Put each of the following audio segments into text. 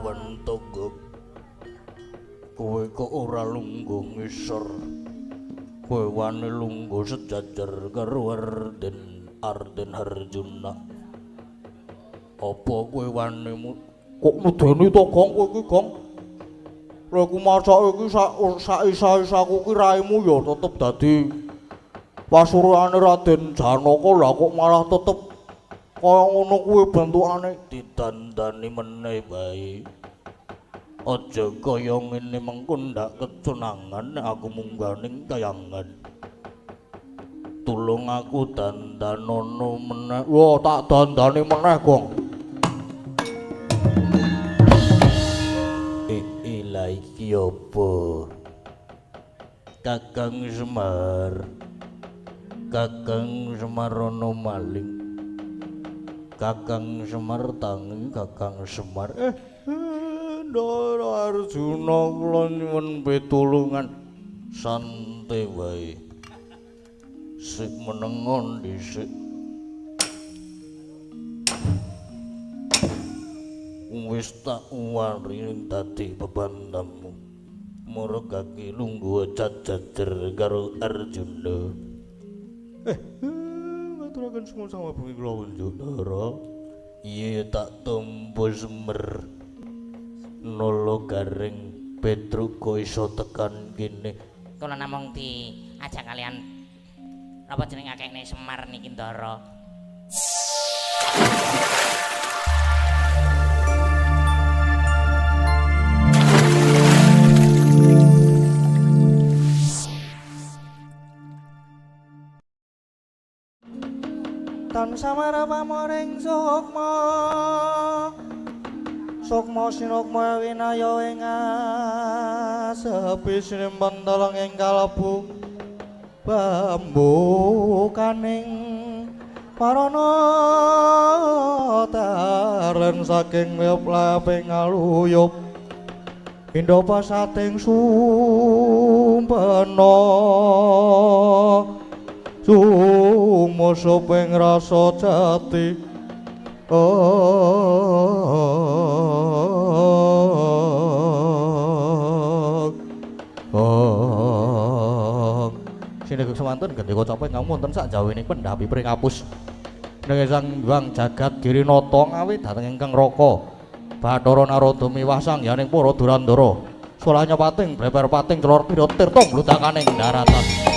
lawan tonggok. Kowe kok ora lungguh ngisor. Kowe wani lungguh sejajar karo Arden Harjuna. Apa kowe wani kok medeni to Gong kowe iki Gong? Lha ku masak iki sak isa-isaku ki raimu ya tetep dadi pasuruane Raden Janaka lah kok malah tetep kaya ngono kuwi bentukane didandani meneh bae. Aja kaya ngene mengko ndak kecunangan aku mungganing kayangan. Tulung aku dandanono meneh. Wah, tak dandani meneh, Gong. Lah iki apa? Kakang Semar. Kakang Semar ana maling. Kakang Semar tangi Kakang Semar. Ndara Arjuna kula nyuwun pitulungan. Santai wae. Sik menengon dhisik. Wis tak waring dadi bebandamu. Murgake lungguh jajajer karo Arjuna. Ngaturaken semua sama bumi kula Wanjadara. Iya tak tombo Semar. Nolo garing Petruko iso tekan kene. Kula namung diajak kalian apa jeneng akekne Semar niki Ndara. Tan samara pamoring sukma sukma sinukma winaya ing asepi sinimpen teleng ing kalebu bambu kaning parana taren saking lep-leping aluyup pindha pasating sumpena sumusup ing rasa jati Sinegek semanten gendika capai ngamu wonten sak jawining pendhapi pring apus nenging Sang Hyang Jagat Girinata ngawi dhateng ingkang Raka Bathara Narada miwah sangyaning para Durandara Sulanya pating bleber pating celor pira tirta mludakaning daratan.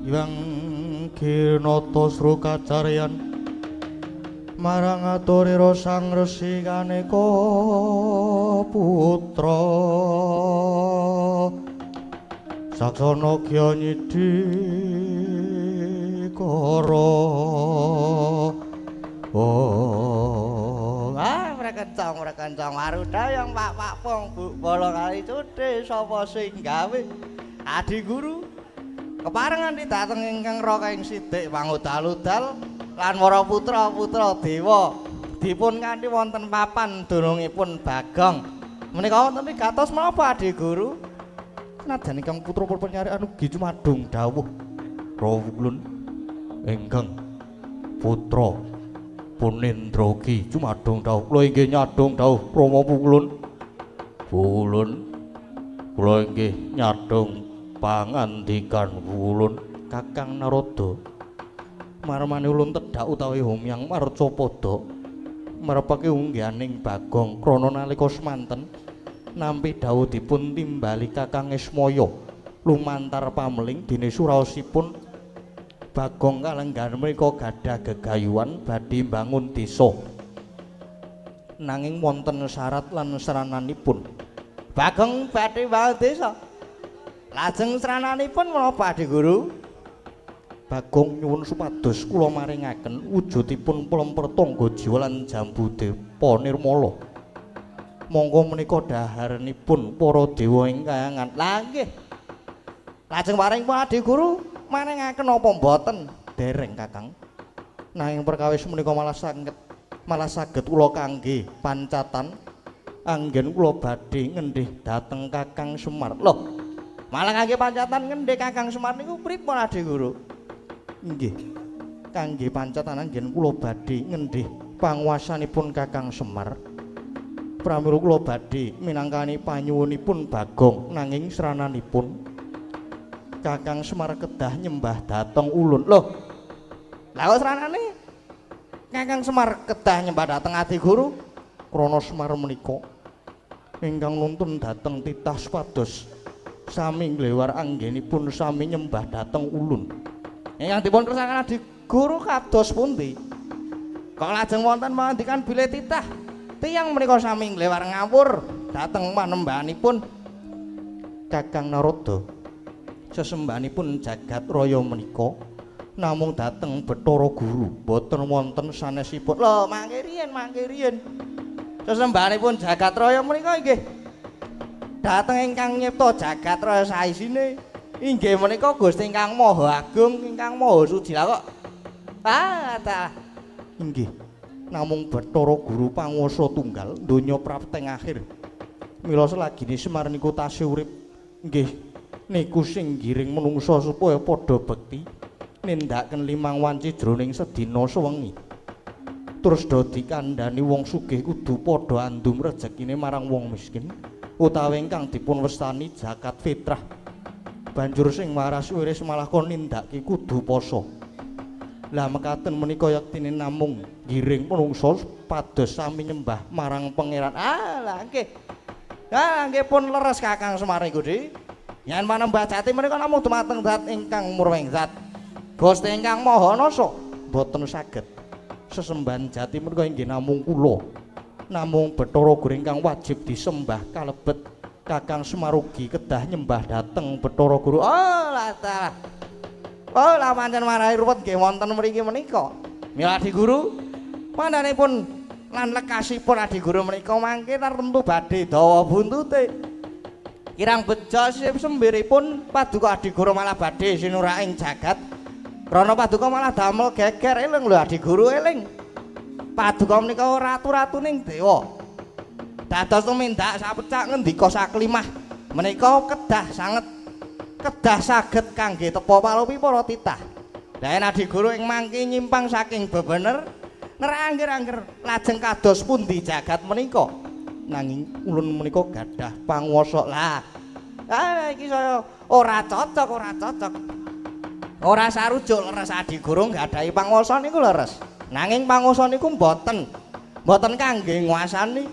Yang Ginata Srukacaryan marang aturira Sang Resi Kaneka putra Saksana Gyanyidikara. Mrekencong Maruda yang Pak Pong Bu Bala kali cuthi sapa sing gawe Adi Guru keparengan didateng ingkang raka ing sithik pangudal-udal lan para putra-putra dewa dipun kanthi wonten papan dunungipun Bagong menika wonten wigatos menapa Adi Guru senajan ingkang putra penyarian ugi cumadung dawuh rawuh ingkang putra Punendragi cumadung dawuh kula inggih nyadong dawuh Rama Pulun kula inggih nyadong pangandikan Wulun Kakang Narada marmane ulun tedhak utawi Humyang Marcapada marepake ungganing Bagong krana nalika semanten nampi dawuh dipun timbali Kakang Ismaya lumantar pameling dene suraosipun Bagong kalenggan menika gadah gegayuhan badhe mbangun desa nanging wonten syarat lan serananipun Bagong badhe mbangun desa lajeng serananipun menapa Adi Guru Bagong nyuwun supados kula maringaken wujudipun plemper tangga jiwa lan Jambudepa Nirmala monggo menika daharenipun para dewa ing kayangan lha nggih lajeng paring pun Adi Guru maringaken apa mboten dereng Kakang nanging perkawis menika malah saged kula kangge pancatan anggen kula badhe ngendhih dhateng Kakang Semar lho malah kangge pancatan ngendhih Kakang Semar niku pripun Adi Guru nggih kangge pancatan anggen kula badhe ngendhih panguwasanipun Kakang Semar pramila kula badhe minangkani panyuwunipun Bagong nanging srananipun Kakang Semar kedah nyembah dhateng ulun. Loh. Lah kok sranane Kakang Semar kedah nyembah dhateng Adi Guru krana Semar menika ingkang nuntun dhateng titah supados sami nglewar anggenipun sami nyembah dhateng ulun. Ingkang dipun kersakaken Adi Guru kados pundi? Kok lajeng wonten pangandikan bilih titah tiyang menika sami nglewar ngawur dhateng panembahanipun Kakang Narada. Sesembahanipun jagat raya menika namung dhateng Bathara Guru boten wonten sanesipun. Lho mangke riyen sesembahanipun jagat raya menika inggih dhateng ingkang nyipta jagat raya saisine inggih menika Gusti ingkang Maha Agung ingkang Maha Suci. Lah kok ta inggih namung Bathara Guru panguwasa tunggal donya prapteng akhir mila selagine Semar niku tasih urip nggih niku sing giring menungsa supaya padha bekti nindakaken limang wanci jroning sedina sewengi terus dadi kandhani wong sugih kudu padha andum rejekine marang wong miskin utawi ingkang dipun westani zakat fitrah banjur sing waras wiris malah kon nindakake kudu poso lah mekaten menika yaktine namung giring menungsa pados sami nyembah marang pangeran lah nggih pun leres Kakang Semar niku yen manembah jati menika namung dumateng zat ingkang murwing zat Gusti ingkang Maha Nasa boten saged sesembahan jati menika inggih namung kula namung Bathara Guru ingkang wajib disembah kalebet Kakang Semar ugi kedah nyembah dhateng Bathara Guru lah pancen marahi ruwet nggih wonten mriki menika mila Adi Guru mandanipun lan lekasipun Adi Guru menika mangke tartemtu badhe dawa buntute kirang bejo sembiripun Paduka Adi Guru malah badhe sinuraing jagat krana Paduka malah damel geger eling lho Adi Guru eling Paduka menika ratu-ratuning dewa dados tumindak sapecak ngendika saklimah menika kedah saged kangge tepa palupi para titah lah yen Adi Guru ing mangke nyimpang saking bebener nerangger-angger lajeng kados pundi jagat menika nanging ulun menika gadah panguwasa lah iki saya ora cocok ora sarujuk leres Adi Guru nggadahi panguwasa niku leres nanging panguwasa niku mboten kangge nguasani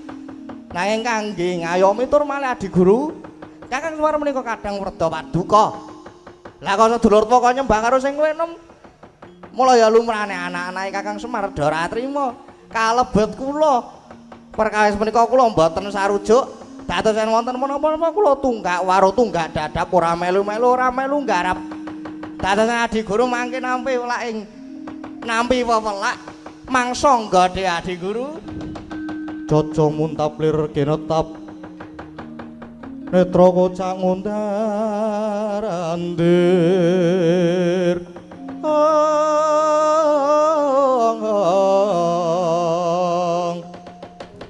nanging kangge ngayomi tur malih Adi Guru Kakang Semar menika kadang werda paduka Lah kok sedulur tuwa kok nyembah karo sing kowe enom. Mula ya lumrahane anak-anake Kakang Semar ora trima. Kalebet kula. Perkawis menika kula mboten sarujuk. Dados yen wonten menapa-menapa kula tunggak waro tunggak dadap ora melu-melu ora melu nggarap. Dados Adi Guru mangke nampi welaking nampi wewelak mangsa nggode Adi Guru. Caca muntaplir kinetap netra kocak ngundarandir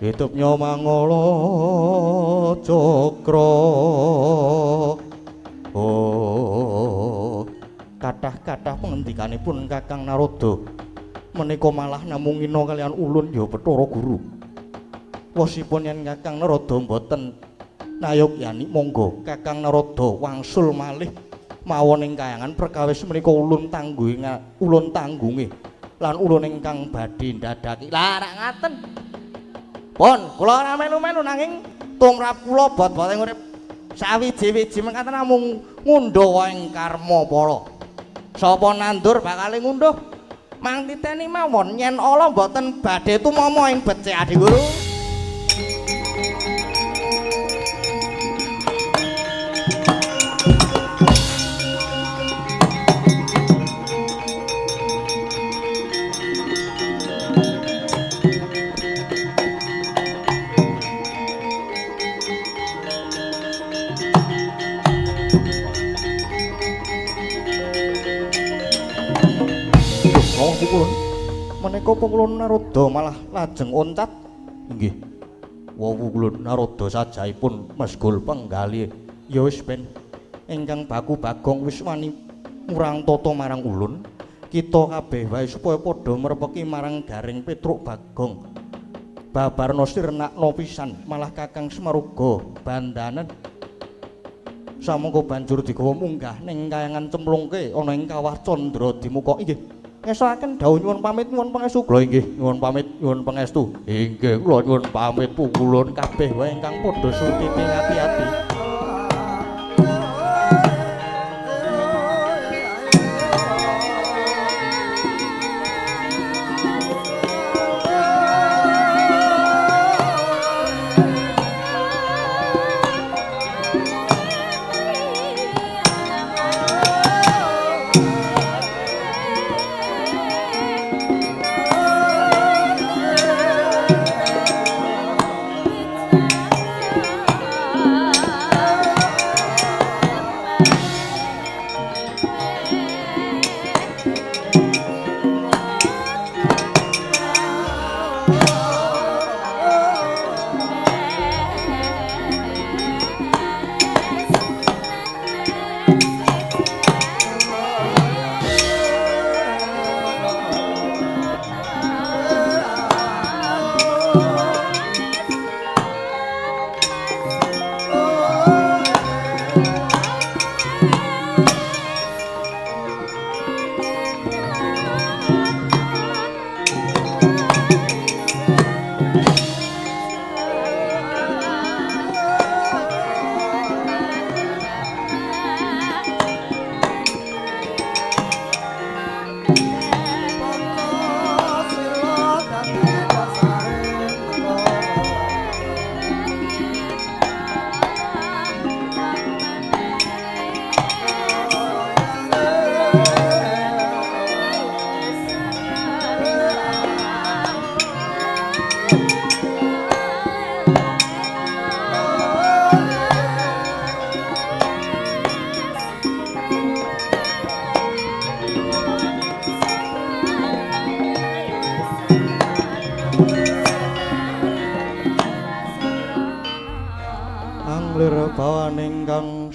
hitupnya mangala cakra kathah-kathah pengendikanipun Kakang Narada menika malah namung ina kalian ulun ya Bathara Guru. Wasipun yen Kakang Narada mboten nayogyani monggo Kakang Narada wangsul malih mawon ing kayangan perkawis menika ulun tanggunge lan ulun ingkang badhe ndadaki. Lah rak ngaten. Pun kula ora melu-melu nanging tumrap kula bot-boting urip sawiji-wiji mekaten namung ngundha ing karma para. Sapa nandur bakal ngunduh mang titeni mawon yen ala mboten badhe tumama ing becik Adi Guru. Pukulun menika Pukulun Narada malah lajeng oncat inggih Pukulun Narada sajaipun mesgul penggalih ya wis ben ingkang baku Bagong wis wani murang tata marang ulun kita kabeh wae supaya padha merepeki marang Garing Petruk Bagong babarna sirnakna pisan malah Kakang Semaruga bandanen samangka banjur digawa munggah ning kayangan cemplungke ana ing kawah Candra Dimuka inggih ngesaken dawuh nyuwun pamit nyuwun pangestu kula inggih nyuwun pamit nyuwun pangestu inggih kula nyuwun pamit Pukulun kabeh wae ingkang padha sutiti ati-ati.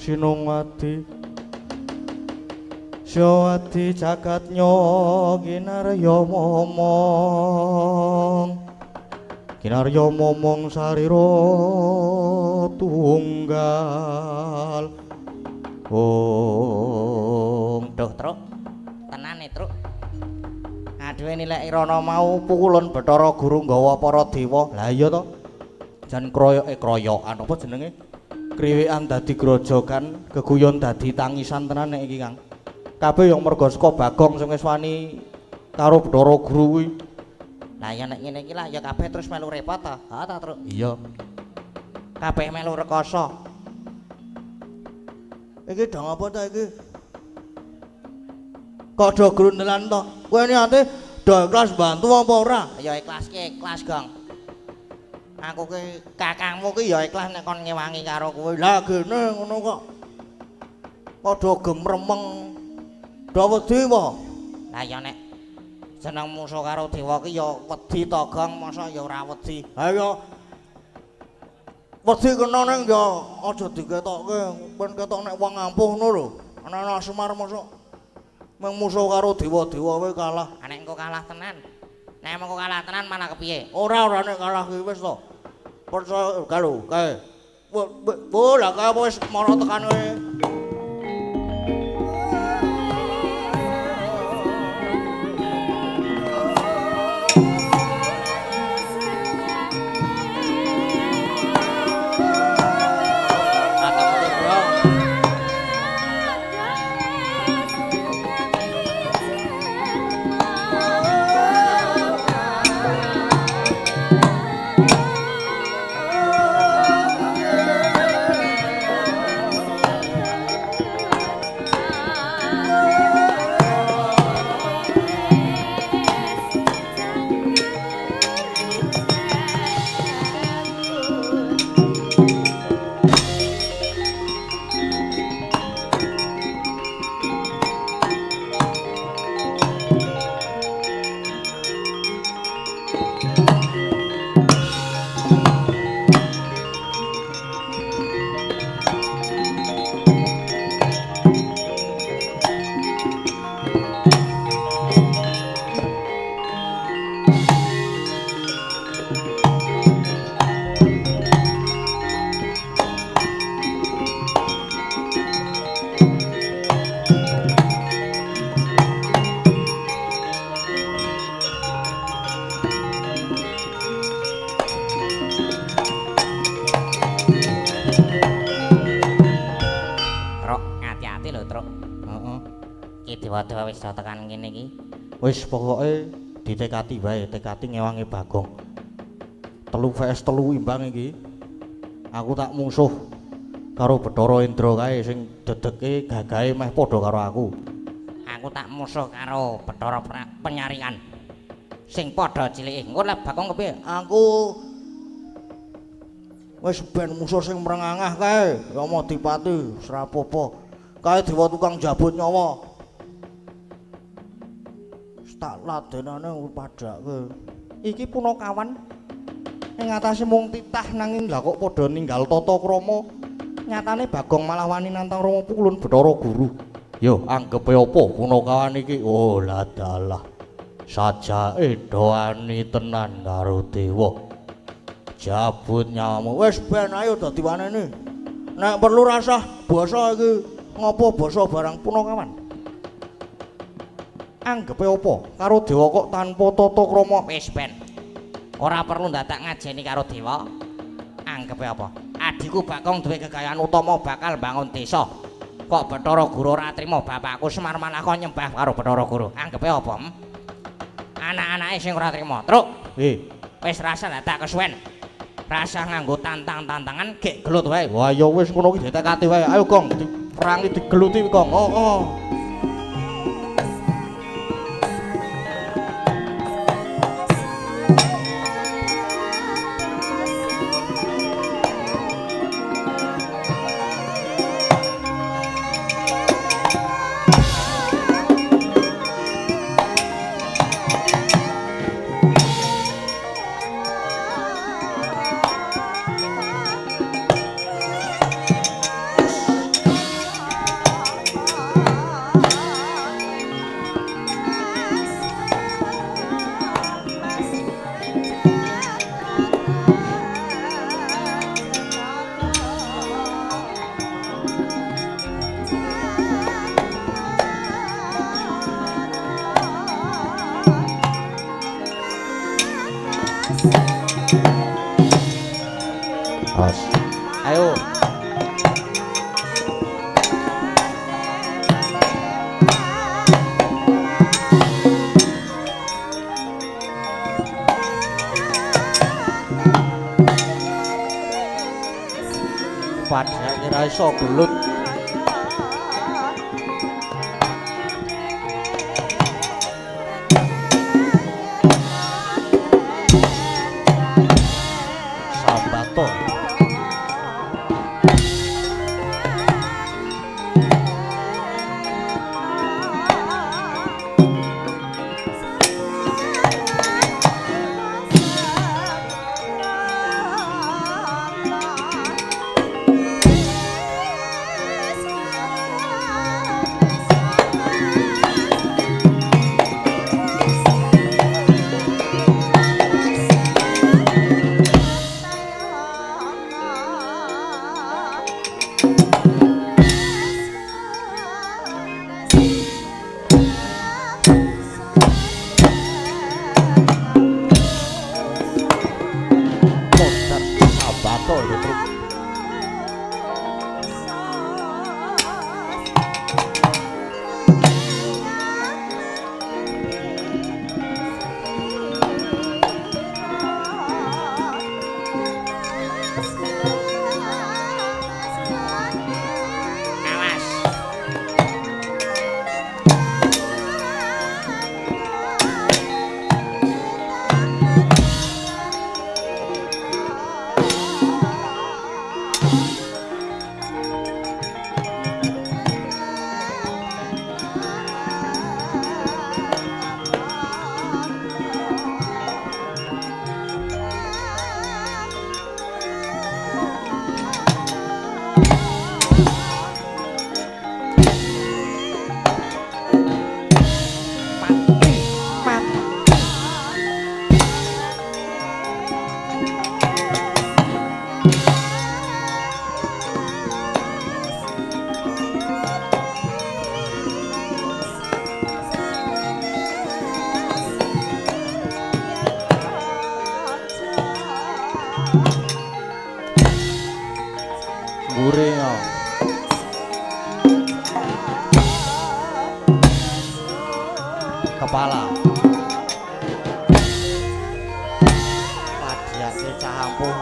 Sinungwati Syawati Jakatnya Kinarya momong sarira tunggal Duh Truk tenane Truk aduhe nilai Irana mau Pukulun Bathara Guru nggawa para dewa lah iya to jan kroyokan apa jenenge kriwikan dadi grojogan, geguyon dadi tangisan tenan nek iki Kang. Kabeh yang merga saka Bagong sing wis wani karo Bathara Guru kuwi. Lah ya nek ngene iki lah ya kabeh terus melu repot ta. Ha ta, Truk? Iya. Kabeh melu rekoso. Iki dang apa ta iki? Kok do grundelan to? Kowe niate do ikhlas bantu apa ora? Ya ikhlas ki ikhlas, Gong. Aku ki kakangmu ki ya ikhlas nek kon ngewangi karo kowe. Lah gene ngono kok. Padha gemremeng. Do wedi apa? Lah ya nek seneng musuh karo dewa ki ya wedi to, Gong, masa ya ora wedi. Ha ya wedi kena ning ya aja diketokke, ben ketok nek wong ampuh ngono lho. Ana Semar mosok mung musuh karo dewa-dewa wae kalah. Nek engko kalah tenan. Nek engko kalah tenan mana kepiye? Ora nek kalah ki wis to. Percaya kalau kae. Bu lah kae wis mara tekan kowe. Dewa-dewa wis tekan kene iki. Wis pokoke ditekati wae, tekati ngewangi Bagong. 3 vs 3 imbang iki. Aku tak musuh karo Bathara Indra kae sing dedeke gagahe meh padha karo aku. Aku tak musuh karo Bathara Penyaringan sing padha cilike. Engko lek Bagong kepiye? Aku wis ben musuh sing mrengangah kae, Rama Dipati, srapopo. Kae dewa tukang jabut nyawa. Tak ladenane padake. Iki punakawan ing atase mung titah nanging lha kok padha ninggal tata krama. Nyatane Bagong malah wani nantang Rama Pukulun Bathara Guru. Yo anggepe apa punakawan iki? Oh la dalah. Sajake doani tenan karo dewa. Jabut nyamu wis ben ayo dadi wanene. Nek perlu rasah basa iki ngopo basa barang punakawan. Anggepe apa karo dewa kok tanpa tata krama? Wis ben. Ora perlu dadak ngajeni karo dewa. Anggepe apa? Adikku Bagong duwe kekayaan utama bakal bangun desa. Kok Bathara Guru ora trima bapakku Semar malah kok nyembah karo Bathara Guru. Anggepe apa? Anak-anake sing ora trima. Truk. Wis rasa dadak kesuwen. Rasa nganggo tantang-tantangan gek gelut wae. Wah ya wis ngono ki ditekati wae. Ayo Gong, diperangi digeluti Gong. Oh. desa gelut. Sambato. Guringa. Kepala. Padiake cah ampuh.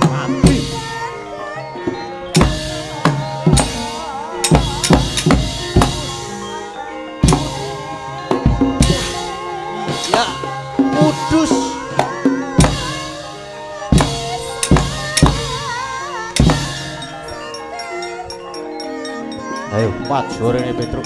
Mati. Ya, kudus. Ayo, maju rene Petruk.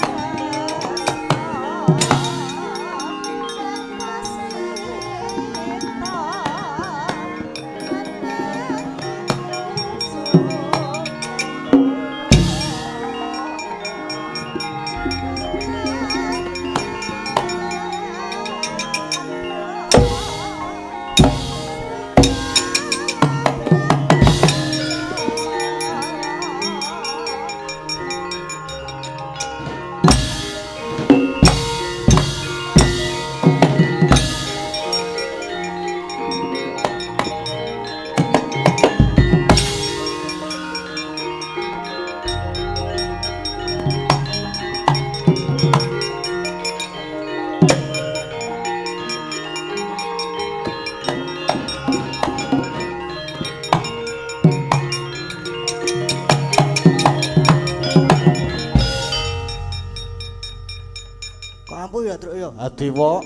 Kampu ya Truk ya. Adiwa.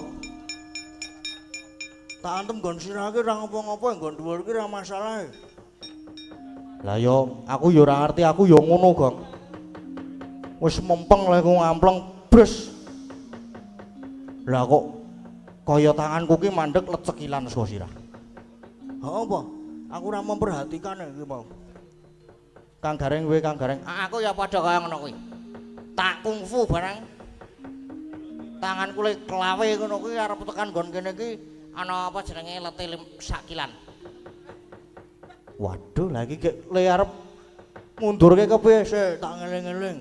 Tak antem nggon sirah ki ora ngopo-ngopo nggon dhuwur ki ora masalah. Lah yo aku yo ora ngerti, aku yo ngono, Gong. Wis mempeng lek ku ngampleng bres. Lah kok kaya tanganku ki mandek lecekilan saka sirah. Ha apa? Aku ora memperhatikan iki mau. Kang Gareng kowe Kang Gareng. Aku ya padha kaya ngono kuwi. Tak kungfu barang. Tanganku lek klawe ngono kuwi arep tekan nggon kene iki ana apa jenenge lete sakilan. Waduh, lagi kek le arep mundurke kepiye sik Tak ngeling-eling.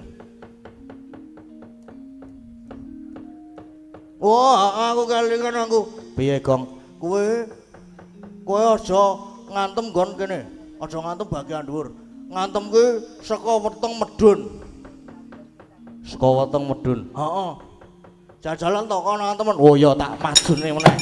Wah, aku kelingan aku. piye, Gong? Kowe aja ngantem nggon kene. Aja ngantem bagian dhuwur. Ngantem ki saka weteng medun. Saka weteng medun. Heeh. Jajalan to kono temen. Oh ya tak majune meneh.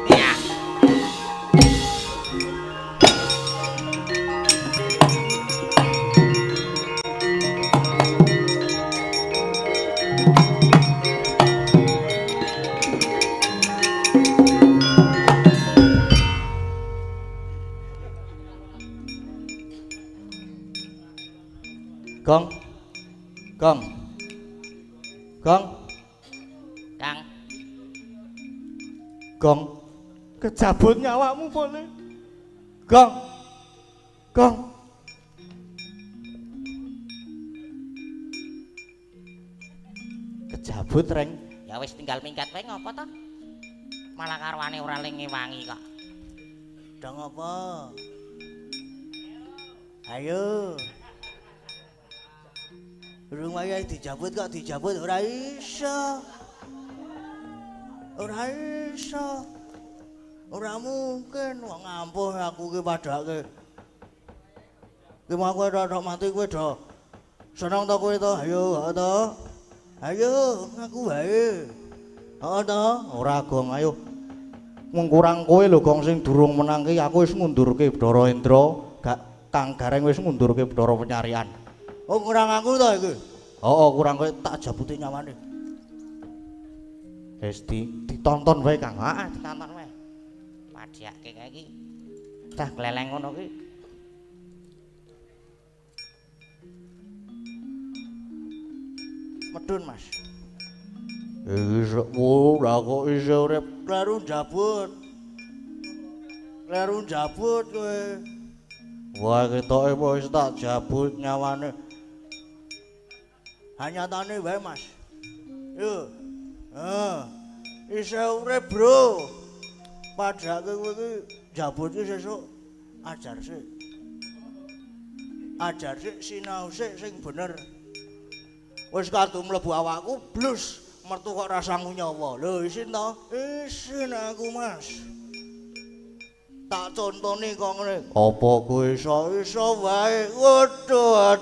Ya. Gong. Gong. Gong. Kang. Gong. Kejabut nyawamu boleh. Gong. Gong. Kejabut reng. Ya wis tinggal minggat wae ngopo to? Malah karwane ora lengi-wangi kok. Dong apa? Ayo. Urung wayahe dijabut kok dijabut ora iso. Ora iso. Ora mungkin wong ampuh aku ki padake. Ki mau kowe tok mati kowe do. Seneng to kowe to? Ayo, to. Ayo, ngaku wae. To. Ora Gong, ayo. Mung kurang kowe lho Gong sing durung menang ki aku wis ngundurke Bathara Indra, gak Kang Gareng wis ngundurke Bathara Penyarian. Oh, kurang aku to iki. Kurang kowe tak jabuti nyawane. Wis ditonton wae Kang. Heeh, ditonton wae. Padhake kae iki. Cah gleleng ngono ki. Medun, Mas. Iso ora kok iso urip. Kleru jabut. Kleru jabut kowe. Wah ketoke wis tak jabut nyawane. Hanyatane wae, Mas. Yo. Iso urip, Bro. Padahake kowe iki jabut iki sesuk ajar sik. Ajar sik sinau sik sing bener. Wis kadung mlebu awakku blus mertu kok rasamu nyawa. Lho isin to? Isin aku, Mas. Tak contoni kok ngene. Apa kowe iso Iso wae. Waduh.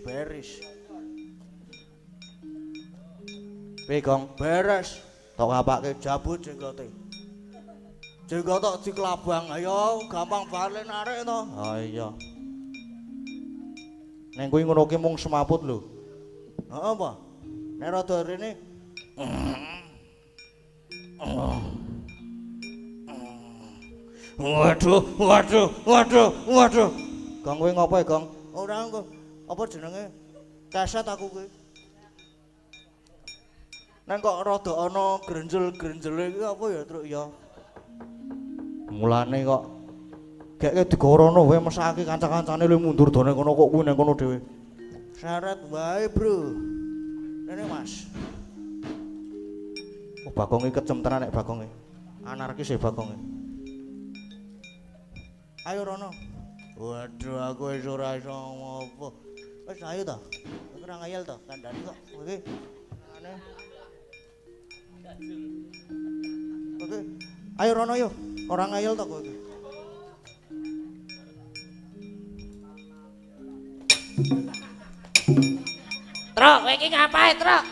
Beres. piye Gong? Beres. Tok ngapake Jabut jenggote. Jenggot tok diklabang. Ayo gampang balen arek to. Oh iya. Neng kuwi ngono ki mung semaput lho. Heeh apa? Nek rada rene Waduh. Gong kowe ngopo Gong? Ora kok apa jenenge? Kaset aku kuwi. Neng kok rada ana grenjel-grenjele iki apa ya, Truk ya? Mulane kok gek digorono wae mesake kanca-kancane lu mundur done kono kok kuwi nang kono dhewe. Syarat wae, Bro. Rene, Mas. Oh Bagonge kecem tenan nek Bagonge. Anarkis ya Bagonge. Ayo Rono. Waduh aku wis ora iso ngopo. Wis ayo to. Aku ora ngayal to, kandhani kok. Oke. Aneh. Oke. Ayo Rono yo. Ora ngayal to kowe. Truk, kowe iki ngapae, Truk?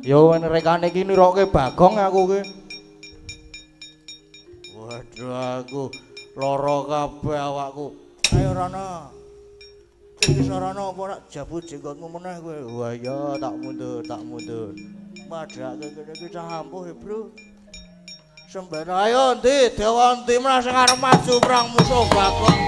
Yo rekane iki niroke Bagong aku ki. Waduh aku lara kabeh awakku. Ayo Rono. Iki sarana apa ora jabut jenggotmu meneh kowe. Wah iya tak mundur. Padhake kene iki cah ampuh, Bro. Sembara ayo ndi dewa ndi meneh sing arep maju perang musuh Bagong.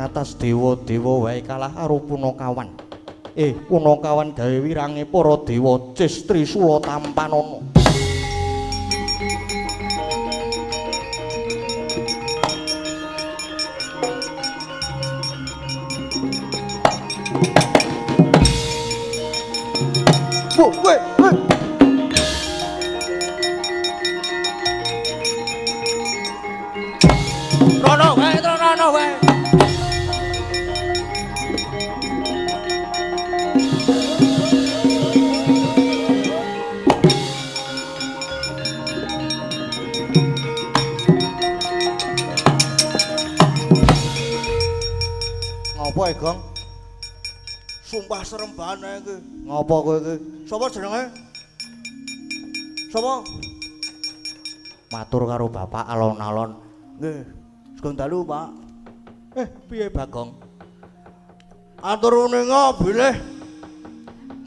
Atas dewa-dewa wae kalah karo Punakawan. Punakawan gawe wirange para dewa Cis Trisula Tampanana. Weh. Rono wae. Ngopo ae, Gong? Sumpah serem banget iki. Ngopo kowe iki? Sapa jenenge? Sapa? Matur karo bapak alon-alon. Nggih. Sugeng dalu, Pak. Piye Bagong? Atur uninga bilih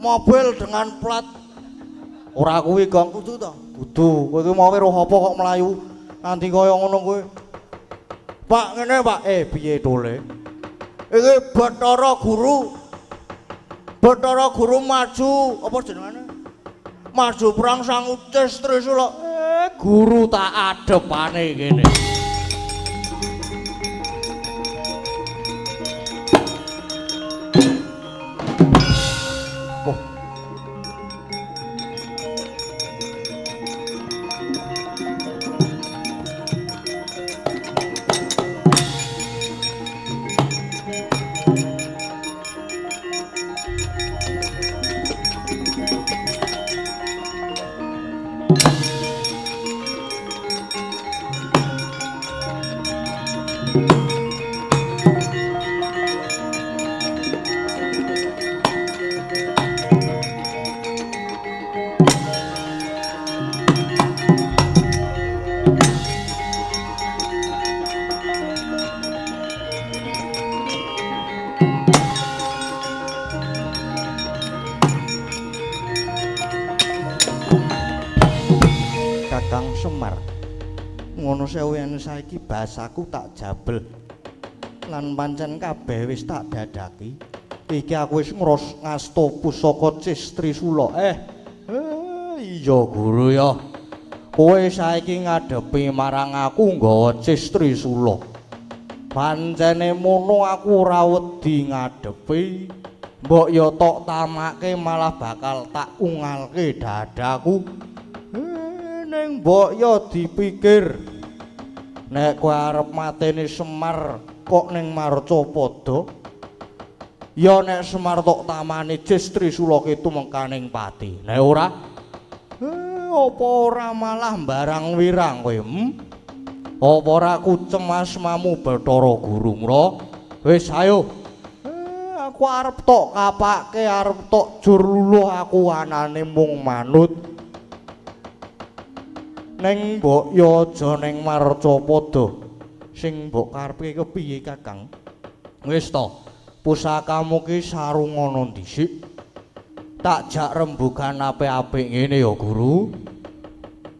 mobil dengan plat Ora kuwi, Gong. kudu to. Kudu, kowe iki mau roh apa kok mlayu nganti kaya ngono kowe? Pak ngene, Pak. Piye tole? Iki Bathara Guru. Bathara Guru maju apa jenengane? Maju perang sang Ucis Trisula. Guru tak adepane kene. Kakang Semar. Ngono sewu yen saiki basaku tak jabel. Lan pancen kabeh wis tak dadaki. Iki aku wis ngasta pusaka Cis Trisula. Iya Guru ya. Kowe saiki ngadepi marang aku nggawa Cis Trisula. Pancene mono aku ora wedi ngadepi. Mbok ya tok tamake malah bakal tak ungalke dadaku. Ning mbok ya dipikir nek kowe arep mateni Semar kok ning Marcapada ya nek Semar tok tamani Cis Trisula kitu mengkaning pati nek ora apa ora malah barang wirang kowe apa ora kucem asmamu Bathara Guru mra wis ayo aku arep tok kapake arep tok jur luluh aku anane mung manut Neng mbok ya aja ning Marcapada. Sing mbok karepe kepiye, Kakang? Wis to, pusakamu ki sarungana dhisik. Tak jak rembugan apik-apik ngene ya, Guru.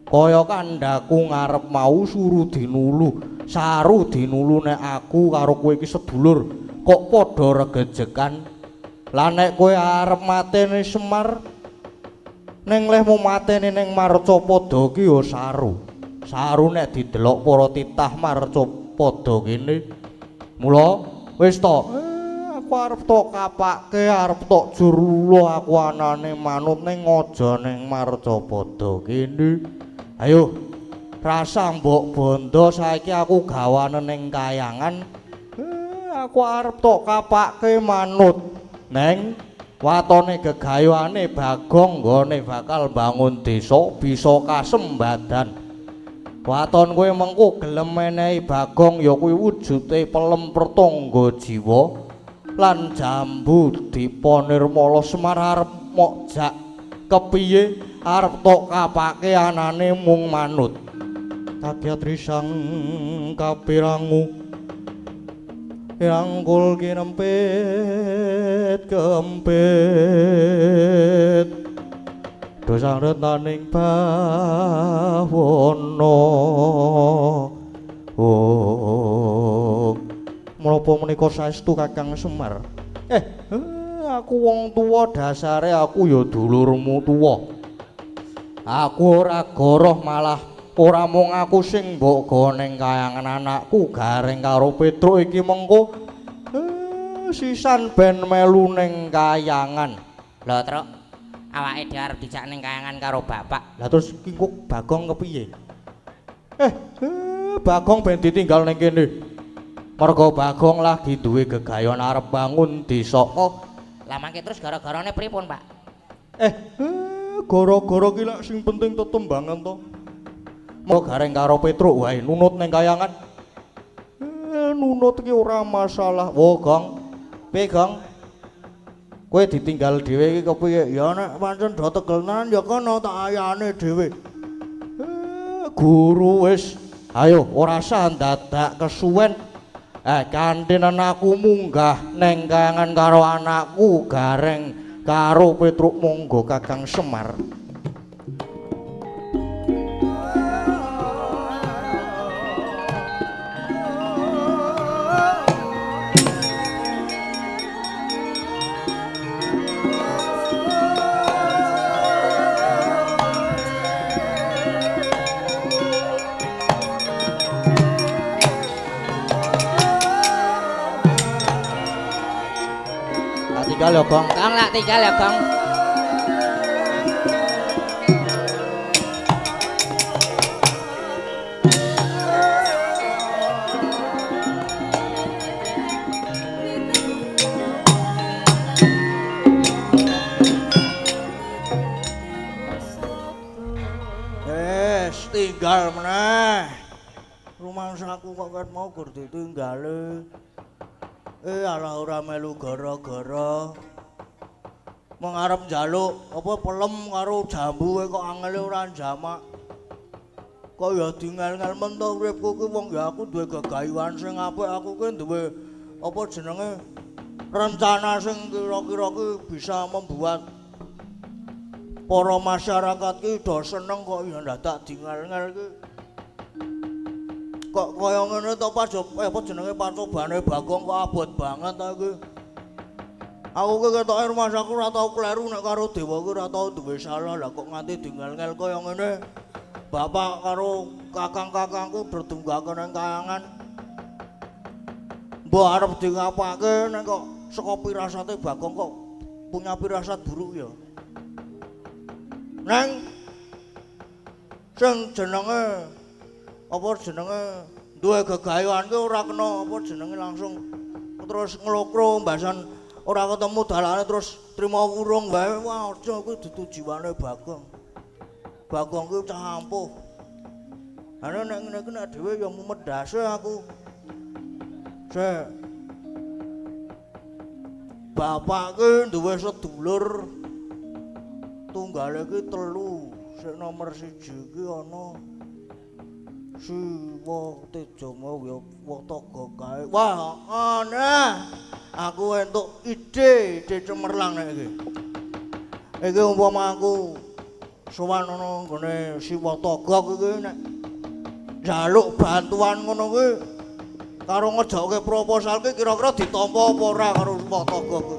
Kaya kandhaku ngarep mau suruh dinulu, saru dinulu nek aku karo kowe iki sedulur, kok padha regejekan. Lah nek kowe arep mateni Semar ning lehmu mateni ning Marcapada ki ya saru. Saru nek didelok para titah Marcapada kene. Mula wis to, aku arep tok kapake, arep tok jurulu aku anane manut ning aja ning Marcapada kene. Ayo, rasa mbok bondo saiki aku gawane ning kayangan. Aku arep tok kapake manut neng watone gegayuhane Bagong nggone bakal bangun desa bisa kasembadan. Waton kowe mengko gelem menehi Bagong ya kuwi wujude pelem pertangga jiwa lan jambu dipanirmala Semar arep mokjak kepiye arep tok kapake anane mung manut. Kagyatrisang kapirangu Rangkul kinempit kempit dosang retaning bawana menapa menika saestu Kakang Semar aku wong tuwa dasare aku ya dulurmu tuwa aku ora goroh malah ora mung aku sing mbok gawa ning kayangan anakku gareng karo Petruk iki mengko sisan ben melu ning kayangan. Lho, Truk. awake dhewe arep dijak ning kayangan karo bapak. Lah terus kingkuk Bagong kepiye? Bagong ben ditinggal ning kene. Mergo Bagong lagi duwe gegayon arep bangun desa. Oh, lah mangke terus gara-garane pripun, Pak? Gara-gara ki lek sing penting tetembangan to. Mau gareng karo Petruk wae nunut ning kayangan. Nunut ki ora masalah. Wo, Gong. Piye, Gong? Kowe ditinggal dhewe iki kepiye? Ya nek pancen do tegelnan ya kono tak ayane dhewe. Guru wis ayo ora usah dadak kesuwen. Kanthi anakku munggah ning kayangan karo anakku gareng karo Petruk monggo Kakang Semar. Tinggal ya, Bang. Kang lak tinggal ya, Bang. Tinggal meneh. Rumangsaku kok ket mau gur ditinggale. Ala ora melu gara-gara mung arep njaluk apa pelem karo jambu kok angele ora jamak. Kok ya dingel-ngel men to uripku ki wong ya aku duwe gegayuhan sing apik, aku ki duwe apa jenenge rencana sing kira-kira ki bisa membuat para masyarakat ki do seneng kok ya dadak dingel-ngel ki. Kok kaya ngene to apa jenenge pacobane Bagong kok abot banget ta iki. Aku ki ketoke rumah saku ora tau kleru nek karo dewa ki ora tau duwe salah. Lah kok nganti dingel-ngel kaya ngene. Bapak karo kakang-kakangku berdunggaken ning kayangan. Mbok arep dingapake nek kok saka pirasate Bagong kok punya pirasat buruk ya. Neng sing jenenge apa jenenge duwe gegayuhan ki ora kena apa jenenge langsung terus nglokro mbasan ora ketemu dalane terus trima wurung wae. Wah aja kuwi dudu jiwane Bagong. Bagong ki cah ampuh. Ana nek ngene iki nek dhewe ya mumedhase aku. Sek bapak ki duwe sedulur tunggale ki 3. Sing nomor 1 ki ana Siwa Tejama ya Wataga kae. Wah, ana. Aku entuk ide cemerlang nek iki. Iki umpama aku sowan ana nggone Siwa Taga iki nek njaluk bantuan ngono kuwi karo ngejokke proposal ki kira-kira ditampa apa ora karo Siwa Taga kuwi.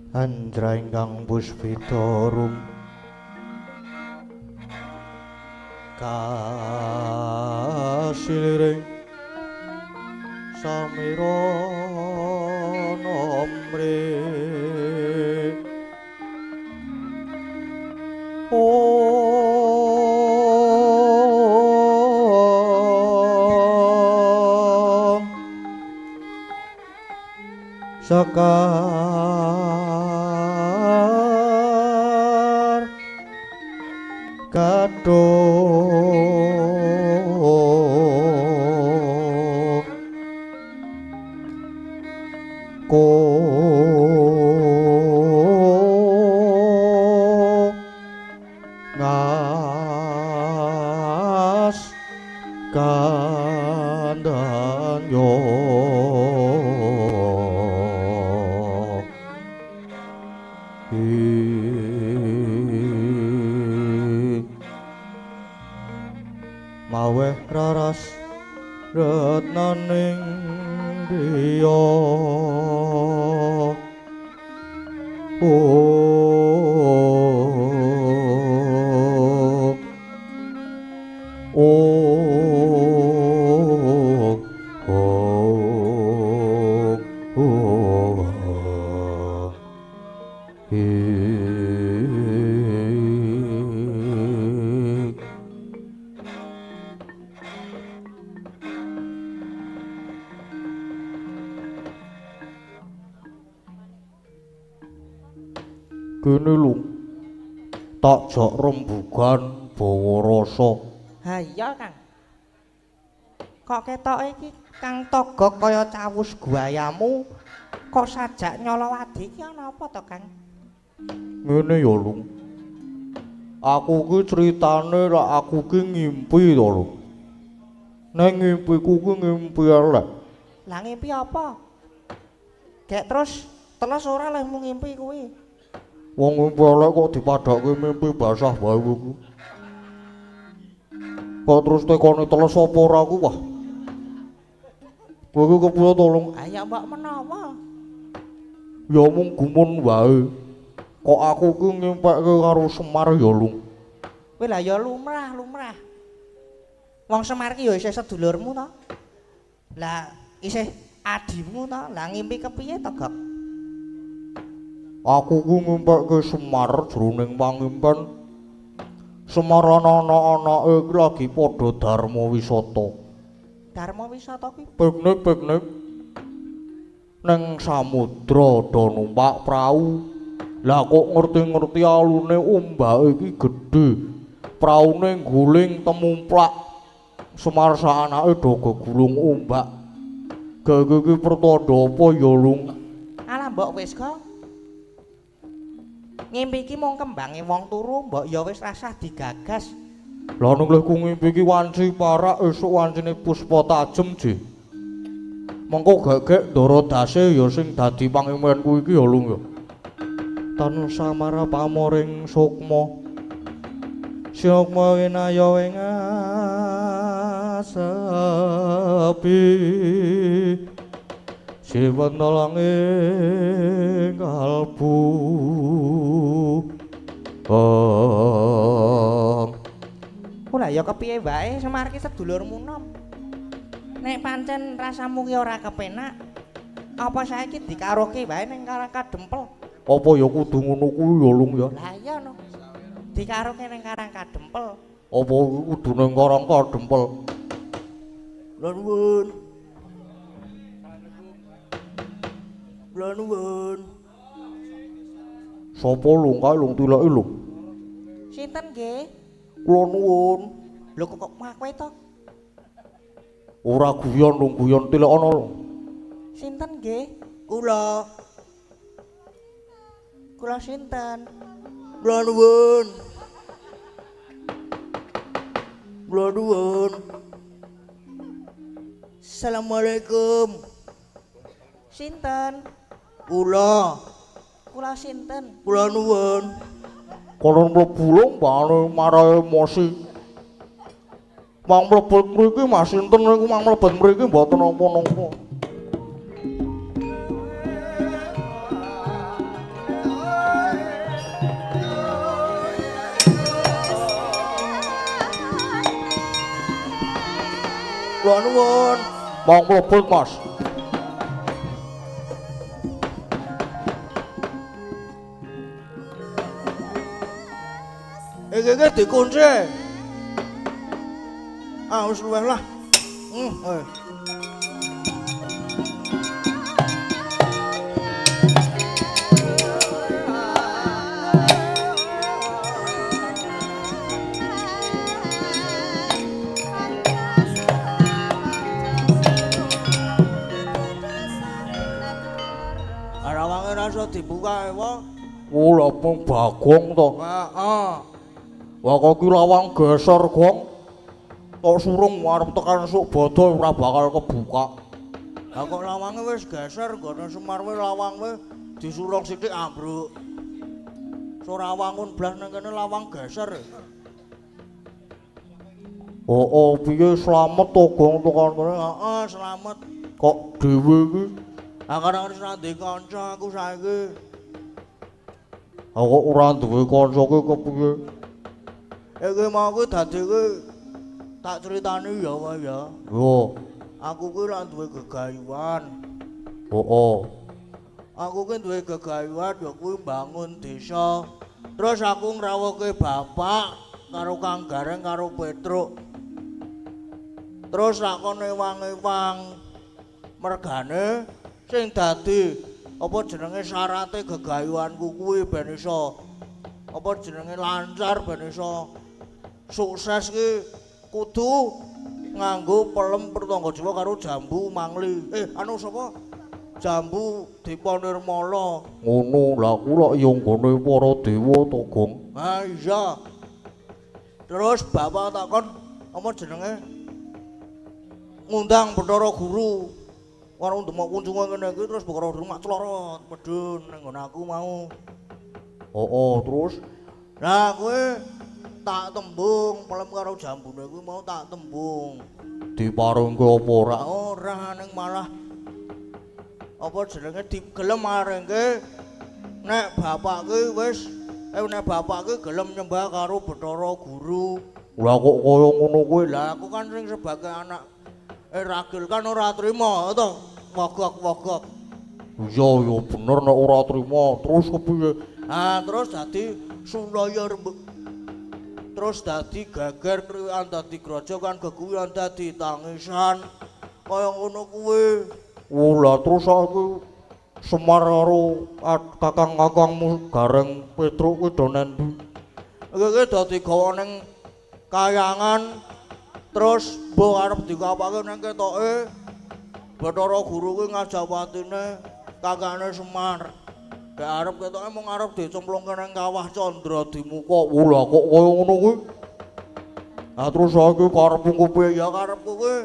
Andra ingkang puspita kasiliring samira nomre Sekar kadoh ko ngas kandanyo maweh raras retnaning griya kene lho tak jak rembugan bawa rasa. Ha iya Kang. Kok ketoke iki Kang Togok kaya cawus guayamu kok sajak nyolowadi iki ana apa to Kang? Ngene ya lho. Aku ki critane lek aku ki ngimpi to lho. Nek ngimpiku ki ngimpi elek. Lah ngimpi apa? Gek terus teles ora lehmu ngimpi kuwi. Wong ngimpi elek kok dipadhake mimpi basah wae kuwi. Kok terus tekone teles apa ora ku wah. Kowe kepiye tolong? Ya mbak menawa. Ya mung gumun wae. Kok aku ki ngimpekke karo Semar ya lung. Kowe lah ya lumrah. Wong Semar ki ya isih sedulurmu to. Lah isih adimu to. Lah ngimpi kepiye to, Gok? Aku ku ngimpekke Semar jroning pangimpen. Semar anak-anake iki lagi padha dharma wisata. Dharma wisata kuwi Piknik neng samudra do numpak prau. Lah kok ngerti-ngerti alune ombake iki gedhe. Praune guling temumplak. Semar sak anake do gegulung ombak. Gege iki pertanda apa ya, Lung? alah mbok wis kok. Ngimpi iki mung kembange wong turu, mbok ya wis rasah digagas. Lah nek ku ngimpi iki wanci parak esuk wancine puspa tajem, Ji. Mengko gek-gek ndara dase ya sing dadi pangimpenku iki ya, Lung ya. Tan samara pamoring sukma. Sukma winaya ing asepi. Siwan ing kalbu. Ora ya kepiye wae Semar ki sedulurmu nom. Nek pancen rasamu ki ora kepenak, apa saiki dikaroke wae ning Karang Kadempel? Apa ya kudu ngono kuwi ya, Lung ya? Lah iya no. Dikaroke ning Karang Kadempel. Apa kudu ning Karang Kadempel? Kula nuwun. Kula nuwun. Sapa Lung kae Lung tilake lho. Sinten nggih? Kula nuwun. Lho kok kowe to? Ora guyon Lung, guyon tilakana lho. Sinten nggih? Kula. Kula sinten? Kula nuwun. Kula nuwun. Assalamualaikum. Sinten? Kula. Kula sinten? Kula nuwun. Konon mlebu Lung bane marai emosi. Mang mlebet mriki Mas sinten niku mang mlebet mriki mboten napa-napa. Kula nuwun. Mong mlebet, Mas. Iki dikunci. Ah wis luweh lah. Rawange rasa dibuka apa? Lha mung Bagong to. Heeh. Wah kok ki lawang geser, Gong. Kok surung arep tekan sok bodo ora bakal kebuka. Lah kok lawange wis geser, gone Semar we lawang we disurung sithik ambruk. Ora wangun blas nang kene lawang geser. Oh, piye slamet to, Gong tekan kene? Heeh, slamet. Kok dhewe iki? Karena ora ndek kanca aku saiki. Aku ora duwe kanca ki kepiye? Iki mau kuwi dadi kuwi tak critani ya wae ya. Yo. Aku kuwi lak duwe gegayuhan. Oh. Aku kuwi duwe gegayuhan ya kuwi mbangun desa. Terus aku ngrawuhke bapak karo Kang Gareng karo Petruk. Terus lakone ewang-ewang mergane sing dadi apa jenenge syarate gegayuhanku kuwi ben iso apa jenenge lancar ben iso sukses ki kudu nganggo pelem pertangga jiwa karo jambu mangli. Anu sapa? Jambu Dipanirmala. Ngono, lah kula ya nggone para dewa to, Gong. Ha iya. Terus bapak takon apa jenenge? Ngundang Bathara Guru. Warung demok kunjungan kene iki terus Bathara Guru mak clorot medun nang nggon aku mau. Terus Nah, kowe tak tembung pelem karo jambune kuwi mau tak tembung. diparingke apa ora? Ora ning malah apa jenenge digelem arengke nek bapak ki wis nek bapak ki gelem nyembah karo Bathara Guru. Lah kok kaya ngono kuwi? Lah aku kan sing sebagai anak ragil kan ora trima to. Wogok-wogok. Iya bener nek ora trima. Terus kepiye? Ah terus dadi sulaya rembug. Terus dadi geger kriwikan dadi grojokan geguyon dadi tangisan. Kaya ngono kuwi. Lah terus saiki Semar karo kakang-kakangmu Gareng Petruk kuwi do nendi? Iki dadi gawa ning kayangan terus mbok arep dikapake nang ketoke Bathara Guru kuwi ngajak watine kakane Semar. Dek arep ketoke mung arep dicemplungke nang kawah Candra Dimuka. Lah kok kaya ngono kuwi? Lah terus saiki karepku kuwi ya karepku kuwi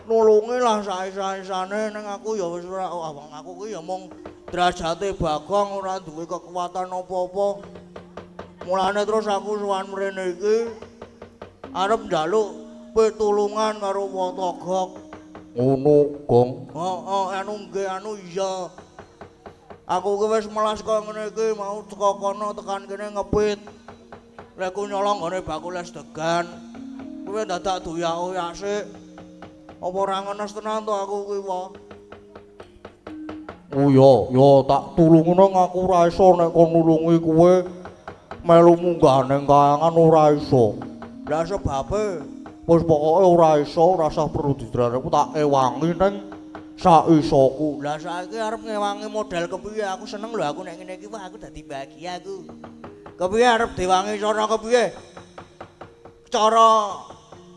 nulungi lah sae-saesane ning aku ya wis ora wong aku kuwi ya mung derajate Bagong ora duwe kekuatan apa-apa. Mulane terus aku sowan mrene iki arep njaluk pitulungan karo Watagok. Ngono, Gong. Anu nggih anu iya. Aku ki wis melas kaya ngene iki mau teka kono tekan kene ngepit. Lek ku nyolong gone bakules degan. Kuwi dadak doyak-oyak sik. Apa ora ngenes tenan to aku kuwi wae. Oh ya tak tulungi nang aku ora iso nek kon nulungi kowe melu munggah ning kayangan ora iso. Lah sebabe Wis pokoke ora iso, ora usah perlu didrane aku tak ewangi ning saisoku. lah saiki arep ngewangi model kepiye aku seneng lho aku nek ngene iki wah aku dadi bahagia aku. Kepiye arep diwangi cara kepiye? Cara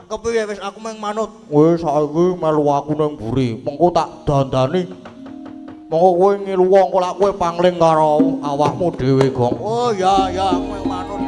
kepiye wis aku mung manut. Wis saiki melu aku ning mburi, mengko tak dandani. Mengko kowe ngilu wong kok lak kowe pangling karo awakmu dhewe, Gong. Oh ya aku mung manut.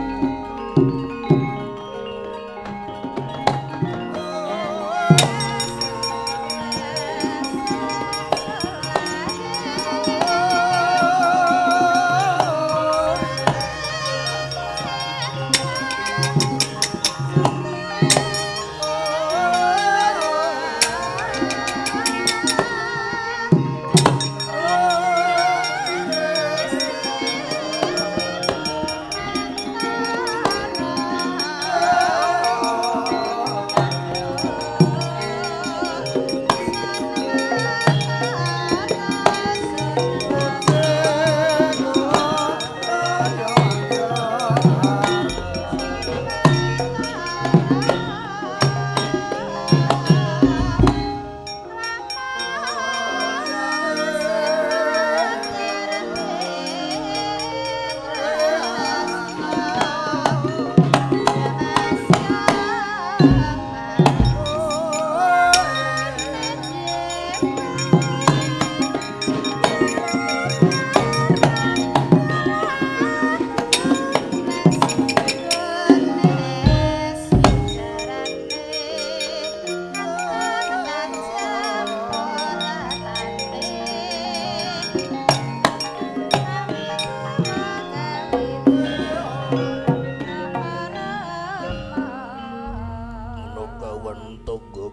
kawan togok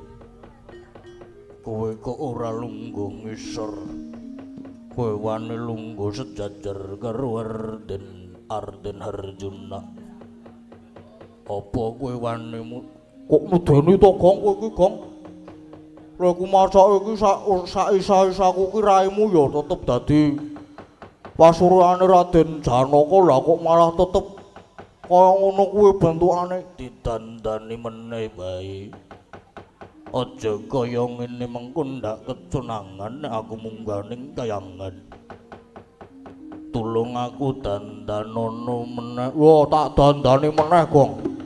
kowe kok ora lungguh ngisor kowe wani lungguh sejajar karo Arden Harjuna apa kowe wani kok medeni to Gong kowe iki Gong lha ku masak iki sak isa-isaku ki raimu ya tetep dadi pasuruane Raden Janaka lah kok malah tetep kaya ngono kuwi bentukane ditandani meneh bae aja kaya ngene mengko ndak kecunangan aku mungganing kayangan tulung aku dandanono meneh wah tak dandani meneh Gong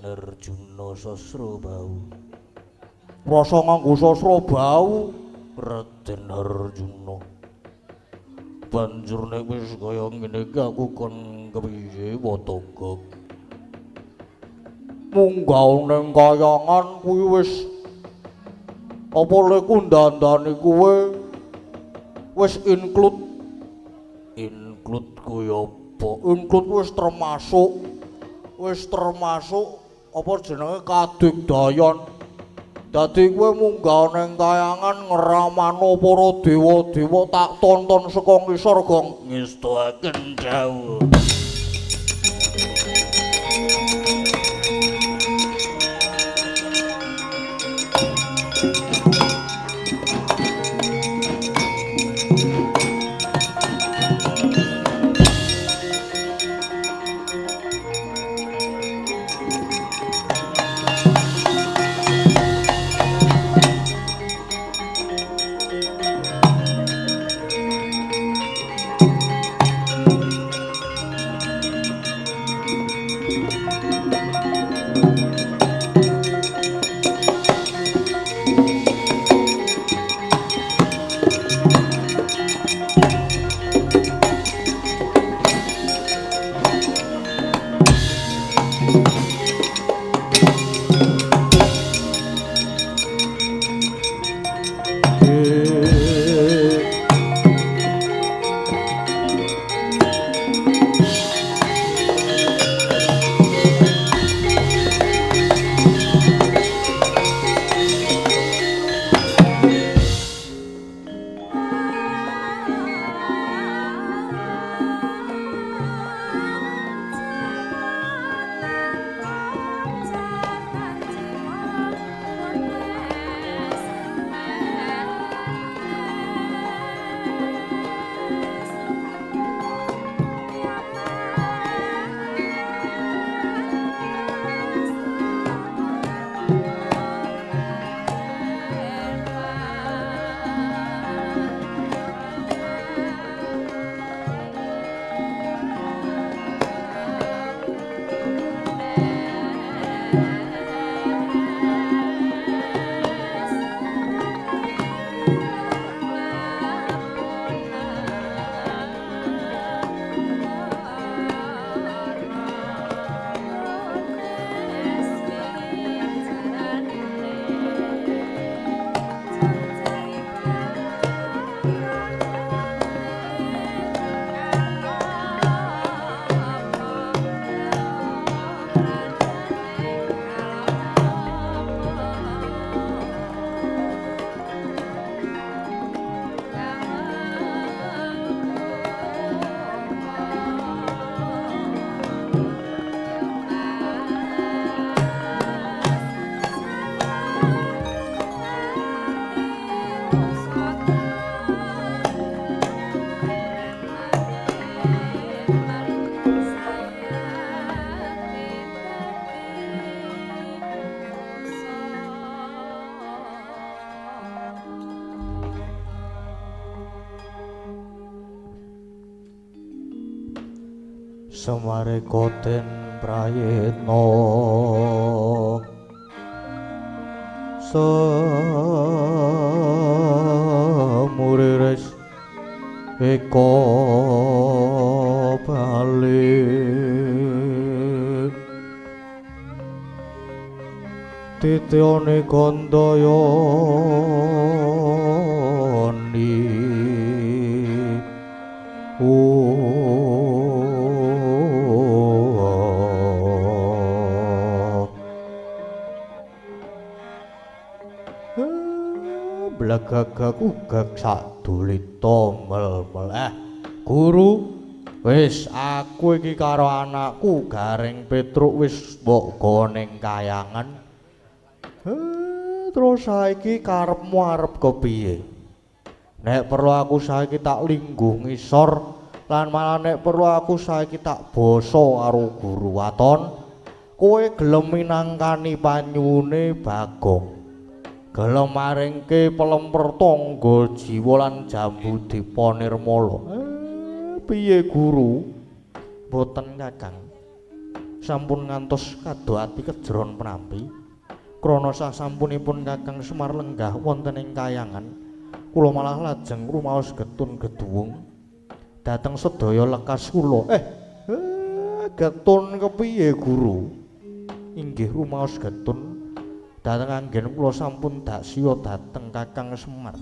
Arjuna Sasrabau rasa nganggo Sasrabau Raden Harjuna banjur nek wis kaya ngene iki aku kon kepiye Wataka munggah ning kayangan kuwi wis apa leku dandani kuwe wis include kuwi apa include wis termasuk apa jenenge kadigdayan dadi kowe munggah ning kayangan ngramano para dewa-dewa tak tonton saka ngisor Gong ngestoaken dawuh Semare koden prayitna semuriris eko balik titione gandayani blagagak ugag sadulita mel-mel guru wis aku iki karo anakku Garing Petruk wis mbok gawa ning kayangan terus saiki karepmu arep kepiye nek perlu aku saiki tak lingguh ngisor lan malah nek perlu aku saiki tak basa karo guru waton kowe gelem minangkani panyuwune Bagong gelem maringke pelemper tangga jiwa lan jambu dipa nirmala piye guru boten kakang sampun ngantos kadoati kejeron penampi krana sasampunipun Kakang Semar lenggah wonten ing kayangan kula malah lajeng rumaos getun geduwung dhateng sedaya lekas kula getun kepiye guru inggih rumaos getun dhateng anggen kula sampun daksya dhateng Kakang Semar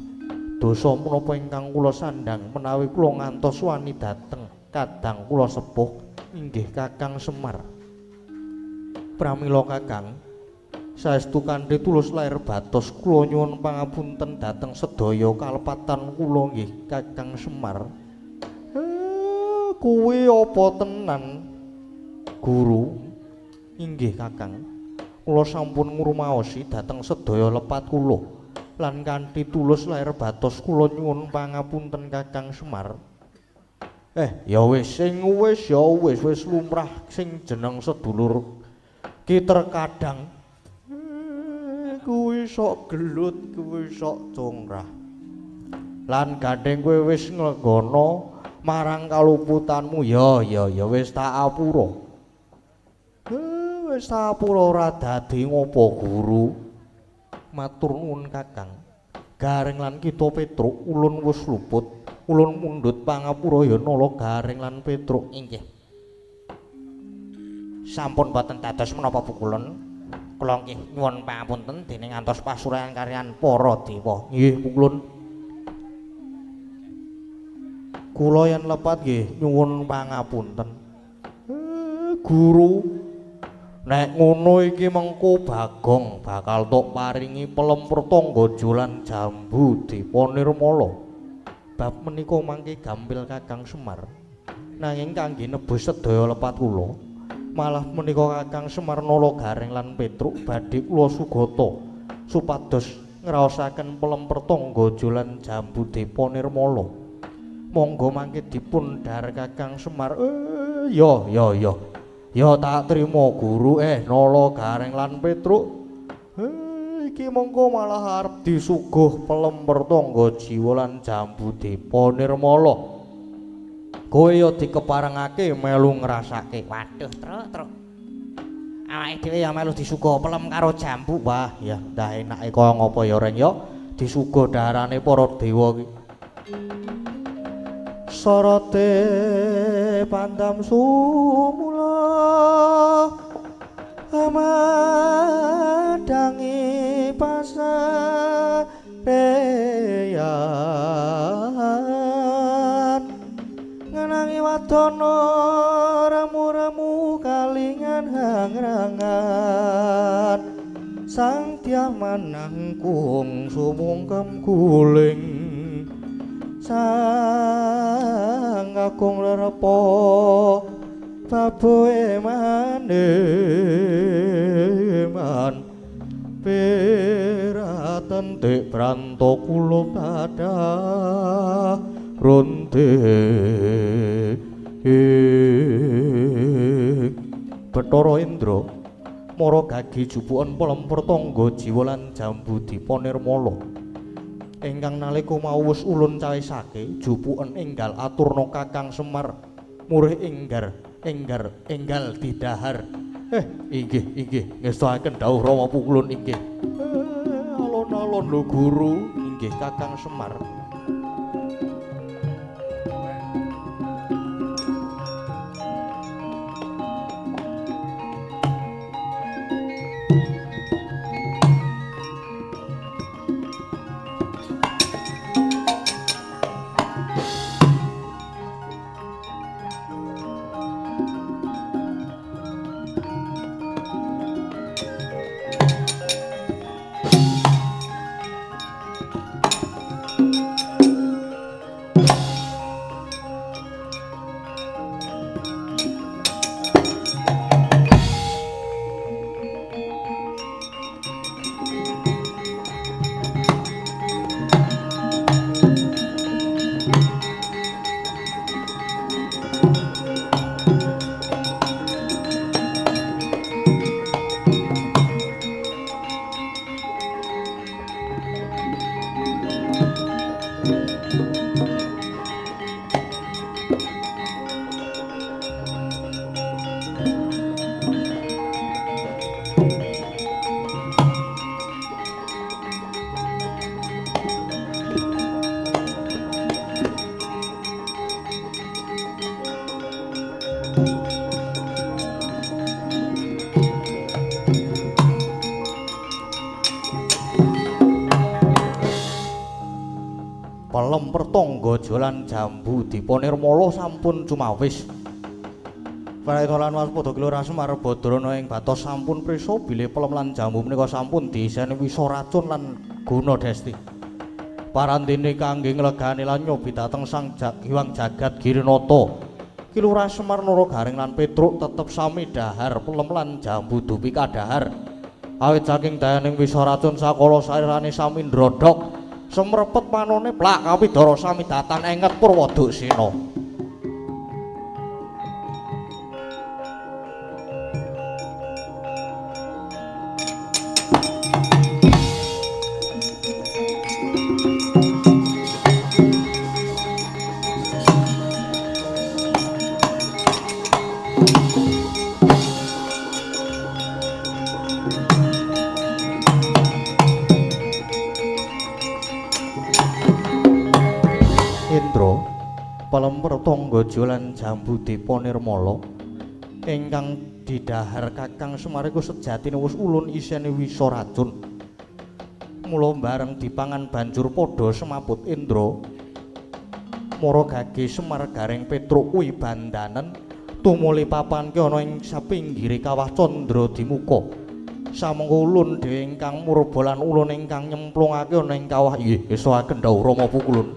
dosa menapa ingkang kula sandhang menawi kula ngantos wani dhateng kadang kula sepuh inggih Kakang Semar pramila Kakang saestu kanthi tulus lair batos kula nyuwun pangapunten dhateng sedaya kalepatan kula nggih Kakang Semar kuwi apa tenan guru inggih Kakang kula sampun ngrumaosi dhateng sedaya lepat kula lan kanthi tulus lair batos kula nyuwun pangapunten Kakang Semar ya wis sing wis lumrah sing jeneng sedulur ki terkadang kuwi sok gelut kuwi sok congrah lan gandeng kowe wis nglegono marang kaluputanmu ya wis tak apura wis tak apura ora dadi ngopo guru matur nuwun Kakang Garing lan kita Petruk ulun wis luput ulun mundhut pangapura ya nala Garing lan Petruk inggih sampun boten dados menapa pukulan kula nggih nyuwun pangapunten dening ngantos pasurayan kaliyan para dewa nggih pukulun kula yen lepat nggih nyuwun pangapunten guru nek ngono iki mengko Bagong bakal tok paringi pelemper tangga jolan jambu dipa nirmala bab menika mangke gampil Kakang Semar nanging kangge nebus sedaya lepat kula malah menika Kakang Semar nala Garing lan Petruk badhe kula sugata supados ngraosaken pelemper tangga jolan jambu dipa nirmala monggo mangke dipun dhar Kakang Semar ya tak trima guru nala Garing lan Petruk iki mongko malah arep disuguh pelemper tangga jiwa lan jambu dipa nirmala kowe ya dikeparengake melu ngrasake waduh truk awake dhewe ya melu disuguh pelem karo jambu wah ya ndah enake kaya ngapa ya reng ya disuguh darane para dewa iki sorote pandam sumula amadangi pasareyan ngenangi wadana ramu-ramu kalingan hangrangan sang tiaman nangkung sumungkem guling sang agung lerepa baboe maneman piraten dik branto kula kathah ronte Bathara Indra mara gagi jupuken pelemper tangga jiwa lan jambu dipa nirmala ingkang nalika mau wis ulun cawisake jupuken enggal aturna Kakang Semar murih enggal didahar. Inggih ngestakaken dawuh Rama Pukulun inggih. Alon-alon lho Guru, inggih Kakang Semar. Lemper tangga jalan jambu dipunirmala sampun cumawis. Praita lan waspada Gelora Semar Badrana ing batos sampun prisa bilih pelem lan jambu menika sampun diiseni wisa racun lan guna desti. Parandene kangge nglegani lan nyobi dhateng Sang Hyang Jagat Girinata. Ki Lurah Semar Nara Garing lan Petruk tetep sami dahar pelem lan jambu dupi kadahar. Awit saking dayaning wisa racun sakala sairane sami ndrodhok. Semrepet manone plak Kapidara sami datan enget Purwaduksina. Palemper tangga jalan jambu dipunirmala ingkang didahar Kakang Semar iku sejatine wis ulun isine wisa racun. Mula bareng dipangan banjur padha semaput Indra. Mara gage Semar Garing Petruk kuwi bandanen tumuli papan ki ana ing sapinggire kawah Candra Dimuka. Samangka ulun dhewe ingkang murba lan ulun ingkang nyemplungake ana ing kawah inggih esakaken dawuh Rama Pukulun.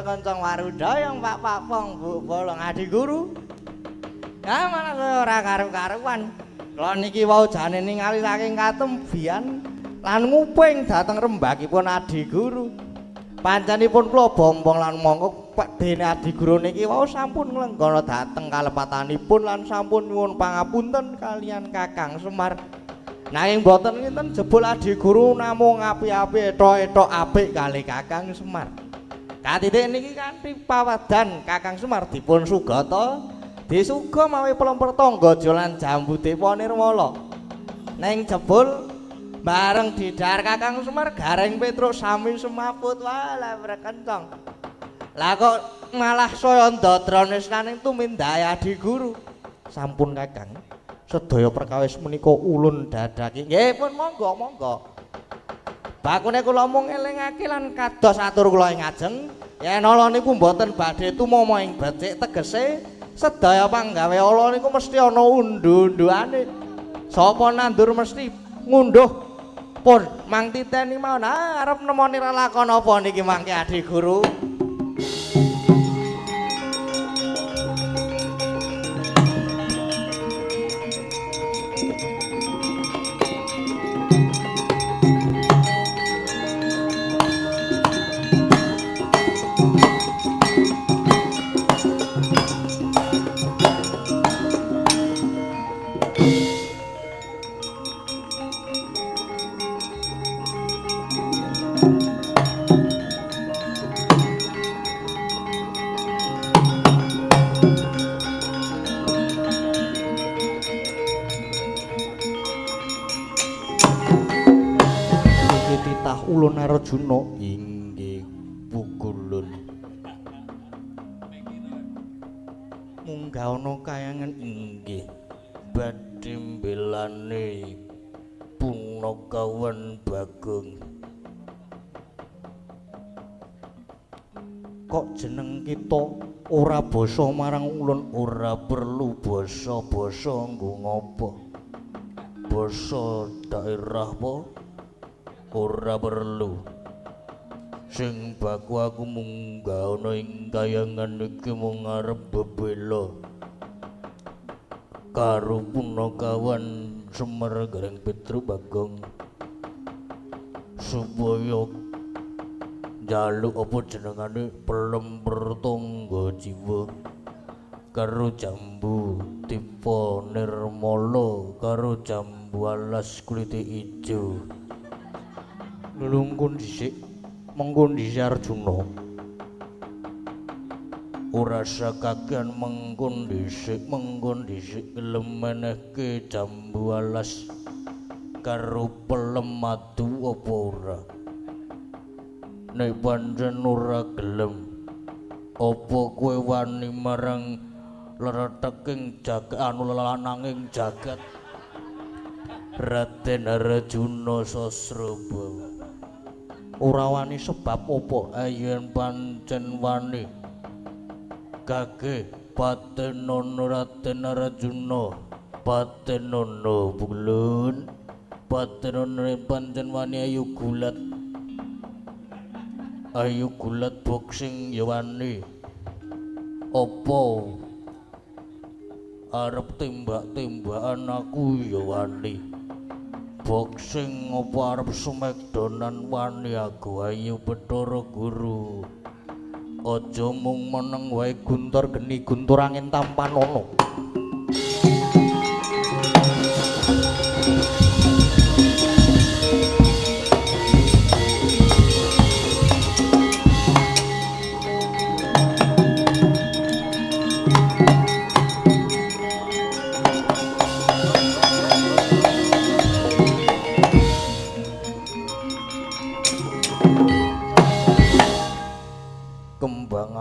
Kencang Waruda yang Pak Papong Bu Bolong Adi Guru. Ya mana saya ora karu-karuan. Kula niki wau jane ningali saking katembian lan nguping dhateng rembakipun Adi Guru. Panjenipun kula bombong lan mongko dene Adi Guru niki wau sampun nglenggana dhateng kalepatanipun lan sampun nyuwun pangapunten kalian Kakang Semar. Nanging boten kinten jebul Adi Guru namung api-api etok-etok apik kalih Kakang Semar. Katitik niki kanthi pawadan Kakang Semar dipun sugata disuga mawi pelemper tangga jalan jambu dipunirmala. Ning jebul bareng didhahar Kakang Semar Garing Petruk sami semaput walah brekencong. Lah kok malah saya ndadranesnaning tumindhae Adi Guru. Sampun Kakang. Sedaya perkawis menika ulun dadake. Nggih pun monggo. Bakune kula mung elingake lan kados atur kula ing ajeng Yen ala niku mboten badhe tumama ing becik tegese sedaya panggawe ala niku mesti ana undu-unduane. Sapa nandur mesti ngunduh pun Mang Titeni mawon arep nemoni lelakon apa niki mangke Adi Guru. Ulun Arjuna inggih pukulun munggah ana kayangan inggih badhe mbelane Punakawan Bagong kok jeneng kita ora basa marang ulun ora perlu basa-basa nggo ngopo basa daerah po ora perlu sing baku aku munggah ana ing kayangan iki mung arep bebela karo Punakawan Semar Gareng Petru Bagong supaya njaluk apa jenengane pelem pertangga jiwa karo jambu tipe nirmala karo jambu alas kulit ijo nulungkun dhisik mengkon dhisik Arjuna ora sakakean mengkon dhisik gelem menehke jambu alas karo pelem madu apa ora nek pancen ora gelem apa kowe wani marang lereteking jagat anu lananging jagat Raden Arjuna Sasrabawa ora wani sebab apa yen pancen wani kage patenono Raden Arjuna patenono bulun patenono pancen wani ayu gulat boxing ya wani apa arep tembak-tembakan aku ya wani boxing apa arep smackdownan wani aku ayo Bathara Guru aja mung meneng wae guntur geni guntur angin tampan ono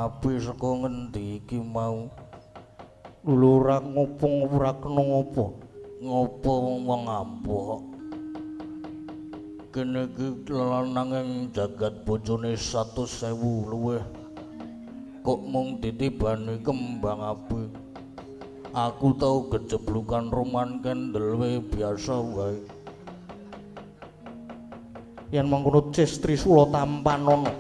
api saka ngendi iki mau lurah ngopong ora kena ngopo wong ampuh kene iki lananging jagat bojone 100.000 luwih kok mung ditibani kembang api aku tau kejeblukan roman kendel wae biasa wae yen mangkono cis trisula tampan ono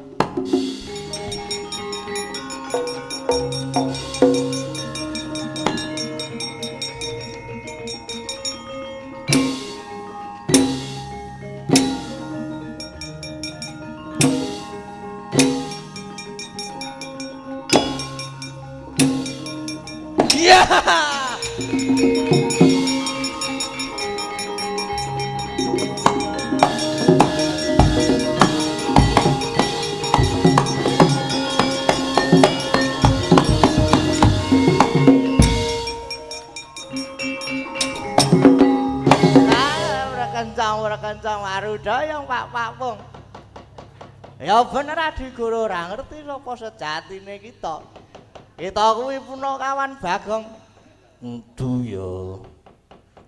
kencang marudaya Pak Pung. Ya bener Adi Guru ora ngerti sapa sejatine kita. Kita kuwi Punakawan Bagong. Entu ya.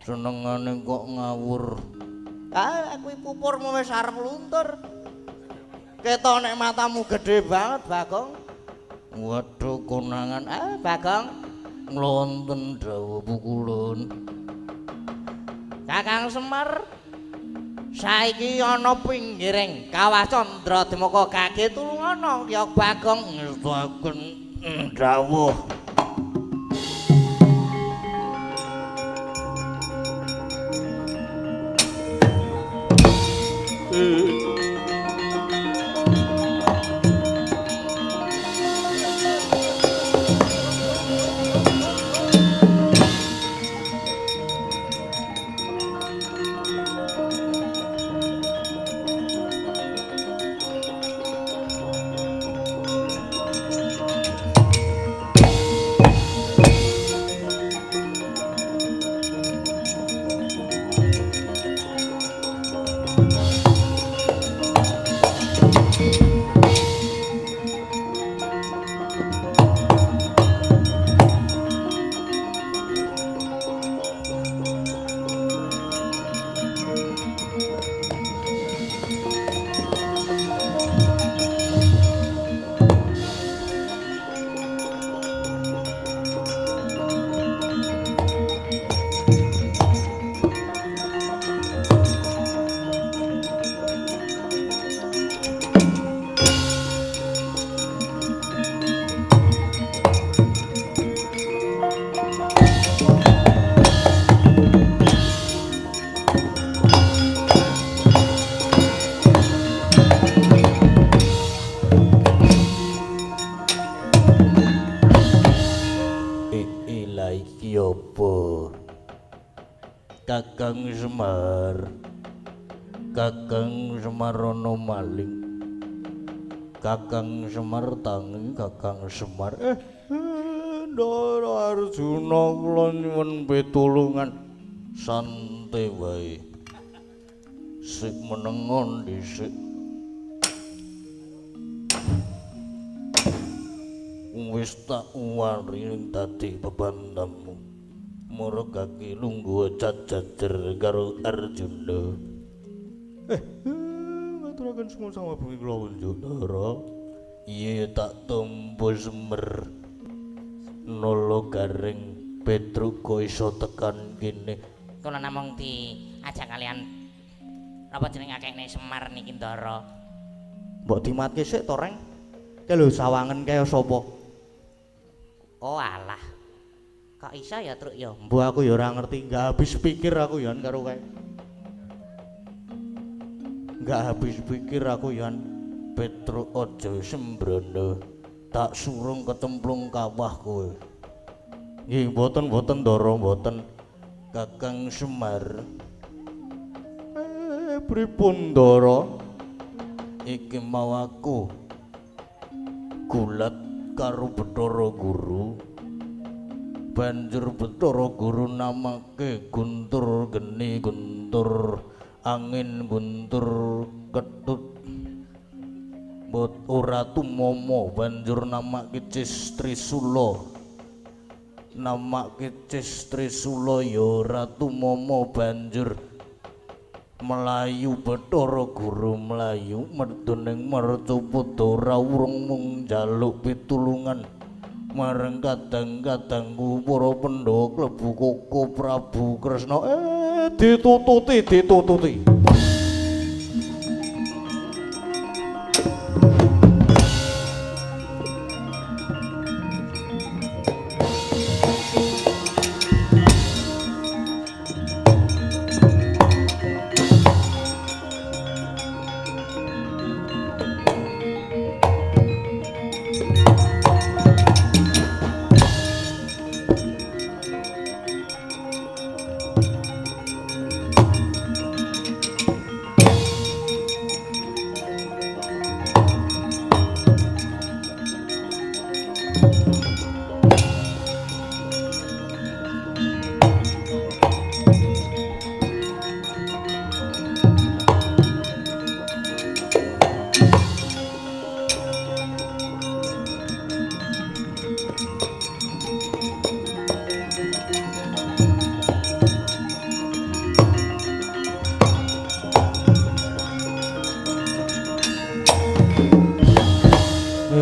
Senengane kok ngawur. Ah kuwi pupurmu wis arep luntur. Ketok nek matamu gedhe banget Bagong. Waduh konangan Bagong nglonten dawuh pukulun. Kakang Semar saiki ana pinggiring Kawah Candradimaka kage tulung ana ya Bagong Ngestaken dawuh. Iki apa? Kakang Semar. Kakang Semar ana maling. Kakang Semar tangi Kakang Semar. Ndara Arjuna kula nyuwun pitulungan. Santai wae. Sik menengon dhisik. Wis tak waring dadi bebandamu. Mara kaki lungguh jajajer karo Arjuna. Ngaturaken semua sama bumi kula Wanjana. Iya tak tampa Semar. Nolo garing Petruka iso tekan kene. kula namung diajak kalian apa jeneng akehne Semar niki Ndara. Mbok dimatke sik to, Reng. Ki lho sawangen kaya sapa? Oh alah. Kok iso ya truk ya? Mbok aku ya ora ngerti, enggak habis pikir aku yan karo kae. Enggak habis pikir aku yan. Petruk aja sembrono. Tak surung kecemplung kawah kowe. Nggih, mboten Ndara, mboten. Kakang Semar. Pripun Ndara? Iki mau aku gulat karo Bathara Guru. Banjur Bathara Guru namake Guntur Geni, Guntur Angin, Guntur Ketut. Mbot ora tumomo banjur namake Cistrisula. Namake Cistrisula ya ora tumomo banjur melayu Bathara Guru melayu merdoning Marcapada ora urung mung njaluk pitulungan marang kadang-kadangku para Pandhawa klebu Koko Prabu Kresna ditututi.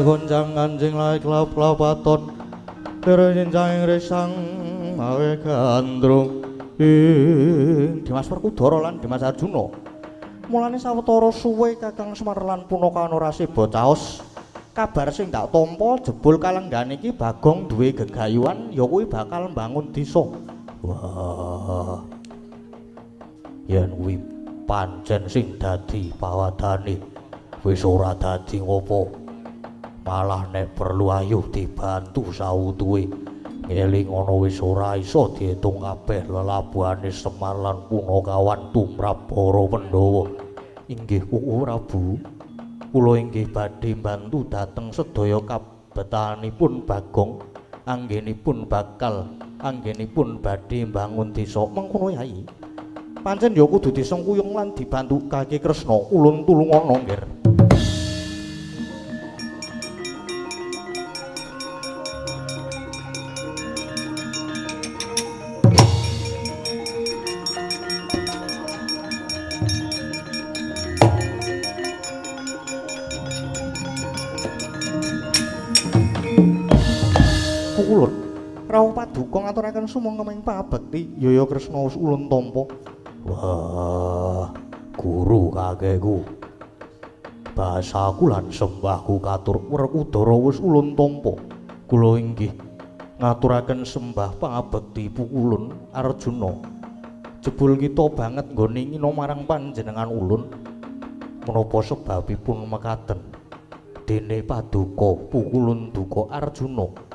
gonjang anjing lae klap-klapaton derjenjang resang mawe gandrung Dimas Werkudara lan Dimas Arjuna mulane sawetara suwe Kakang Semar lan Punaka Anurasiba caos kabar sing tak tampa jebul kalenggan iki Bagong duwe gegayuhan ya kuwi bakal mbangun desa wah yen kuwi pancen sing dadi pawadane wis ora dadi ngopo malah nek perlu ayuh dibantu sawutuhe ngeling ana wis ora iso diitung kabeh lelabuhane Semar lan Punakawan tumrap para Pandhawa inggih Prabu kula inggih badhe mbantu dhateng sedaya kabetanipun Bagong anggenipun badhe mbangun desa mengkono yai pancen ya kudu disengkuyung lan dibantu Kaki Kresna ulun tulungana nggih Ulun rawuh paduka ngaturaken sumangga ing pabekti Yaya Kresna wis ulun tampa wah guru kakekku basaku lan sembahku katur Werkudara wis ulun tampa kula inggih ngaturaken sembah pangabekti pukulun Arjuna jebul kita banget nggone ngina marang panjenengan ulun menapa sebabipun mekaten dene paduka pukulun duka Arjuna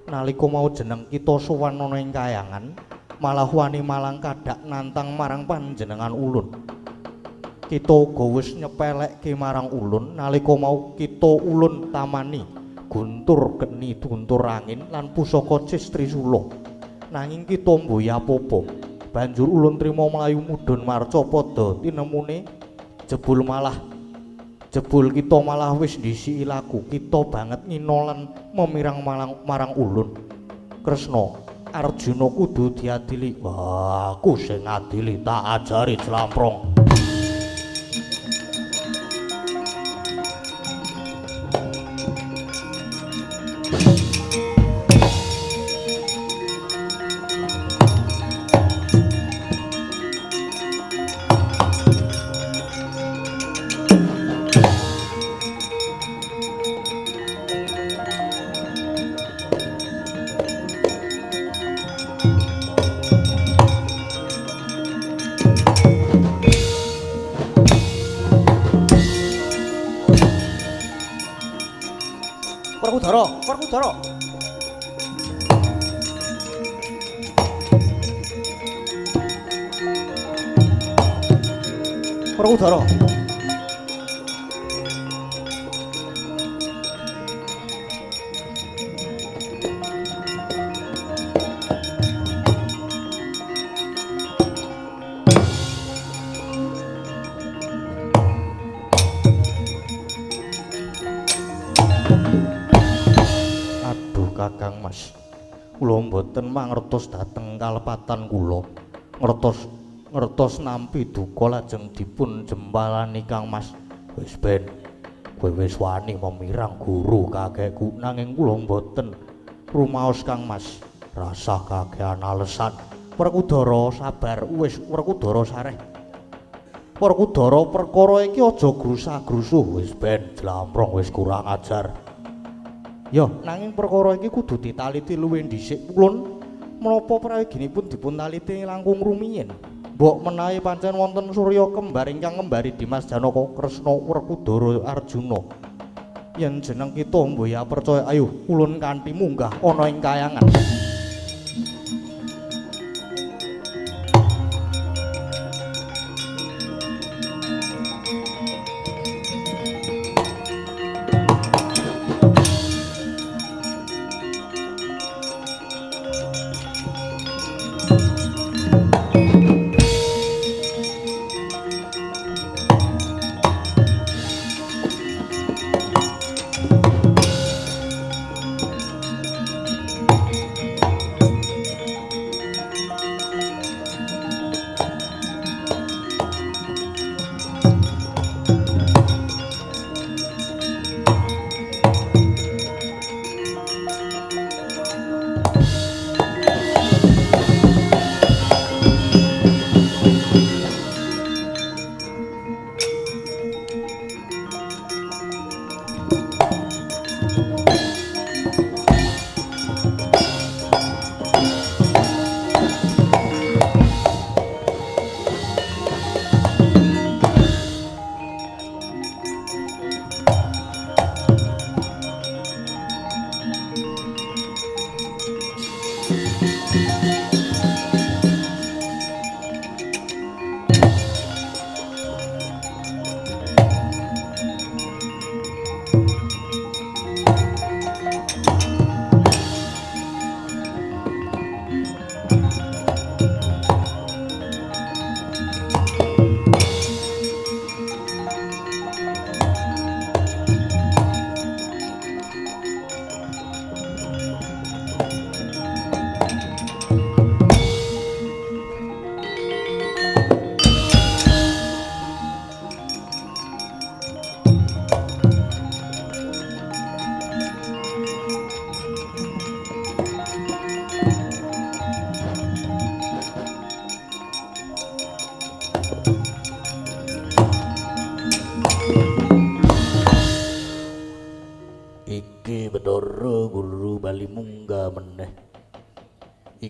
nalika mau jeneng kita sowan ana ing kayangan malah wani malang kadhak nantang marang panjenengan ulun kita uga wis nyepelekke marang ulun nalika mau kita ulun tamani guntur geni guntur angin lan pusaka Cistrisula nanging kita mboya apa-apa banjur ulun trima mlayu mudhun marca padha tinemune jebul kita malah wis ndisiki laku kita banget ngina lan memirang marang ulun Kresna Arjuna kudu diadili wah aku sing adili tak ajari Clamprong Werkudara Werkudara Kakang Mas kula mboten mangertos dhateng kalepatan kula ngertos nampi duka lajeng dipun jempalani Kang Mas wis ben kowe wis wani memirang guru kakekku nanging kula mboten rumaos Kang Mas rasah kakehan alesan Werkudara sabar wis Werkudara sareh Werkudara perkara iki aja grusah-grusuh wis ben Clamprong wis kurang ajar ya nanging perkara iki kudu ditaliti luwih dhisik ulun menapa prayoginipun dipuntaliti langkung rumiyin mbok menawi pancen wonten Surya kembar ingkang ngembari Dimas Janaka Kresna Werkudara Arjuna yen jeneng kita mboya percaya ayo ulun kanthi munggah ana ing kayangan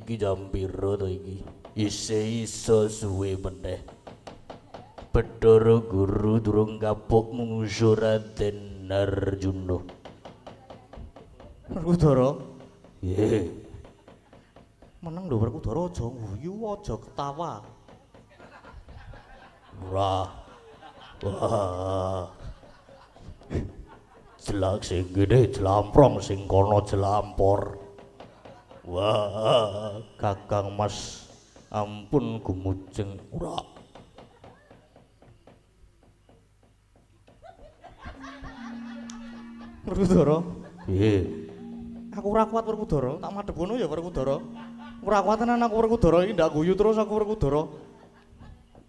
iki jam pira to iki? Isih iso suwe meneh. Bathara Guru durung kapok mungsuh Raden Arjuna. Werkudara. Ye. Meneng lho Werkudara aja nguyu aja ketawa. Wah. Wah. Jelak sing gede jelamprong sing kono jelampor. Wah, Kakang Mas ampun gumujeng ora. Werkudara. Piye? Aku ora kuat Werkudara, tak madhep ngono ya Werkudara. Ora kuat tenan aku Werkudara iki ndak guyu terus aku Werkudara.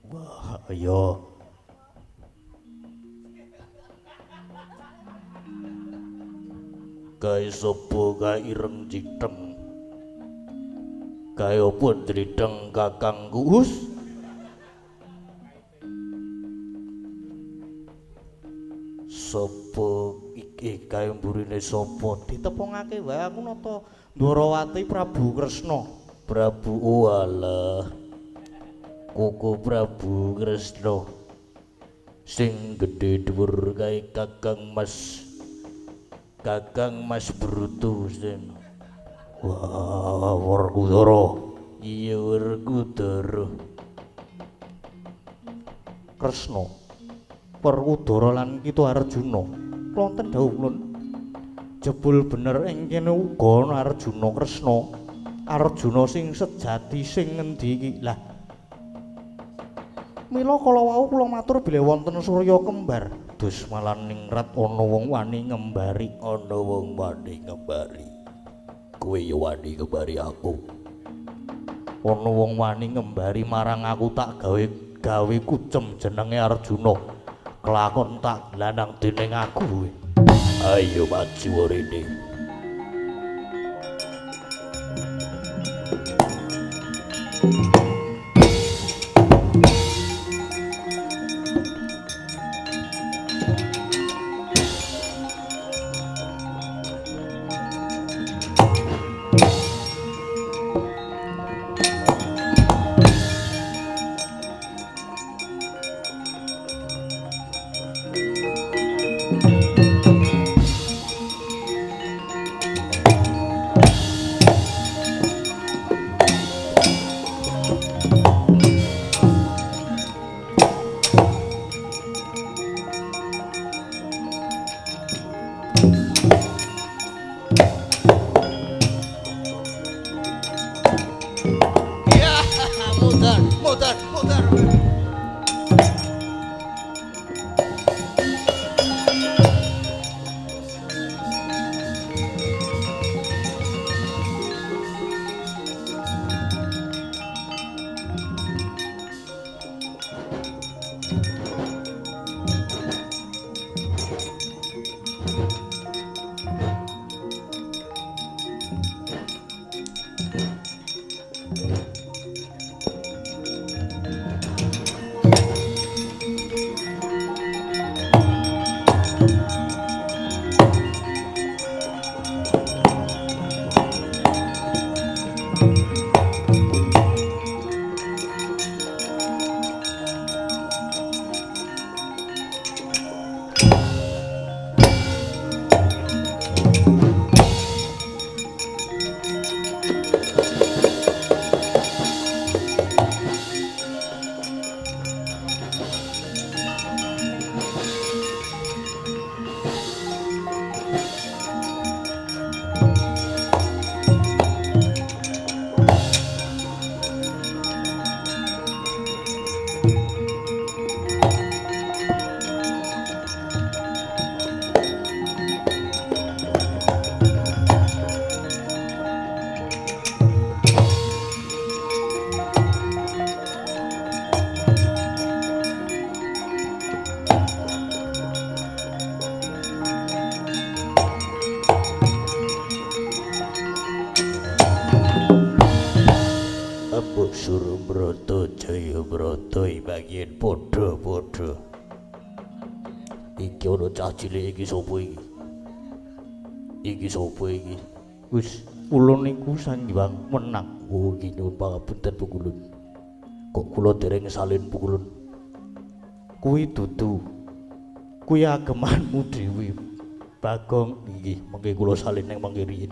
Wah, ayo. Kae sapa kae ireng citeng. Kae apa drideng Kakang Kuus? Sapa iki kae mburine sapa? Ditepungake wae aku nata Ndwarawati Prabu Kresna. Prabu walah. Koko Prabu Kresna. Sing gedhe dhuwur kae Kakang Mas. Kakang Mas Brutu sen. Wah, Werkudara. Iya Werkudara. Kresna. Werkudara lan Kita Arjuna. Wonten dawuh Nun. Jebul bener ing kene uga ana Arjuna Kresna. Arjuna sing sejati sing ngendi iki? Lah. Mila kala wau kula matur bilih wonten Surya kembar. Dus malah ningrat ana wong wani ngembari. Ana wong wani ngembari. Kowe ya wani ngembari aku. Ana wong wani ngembari marang aku tak gawe kucem jenenge Arjuna. Kelakon tak lanang dening aku. Ayo maju rene. Surubrata Jayabrata bagian padha-padha. Iki ana cah cilik iki sapa iki? Iki sapa iki? Wis kula niku Sang Hyang Menang. Oh, iki nyuwun pangapunten Pukulun. Kok kula dereng salin Pukulun? Kuwi dudu. Kuwi agemanmu dhewe. Bagong nggih, mengke kula salin ning mangke riyin.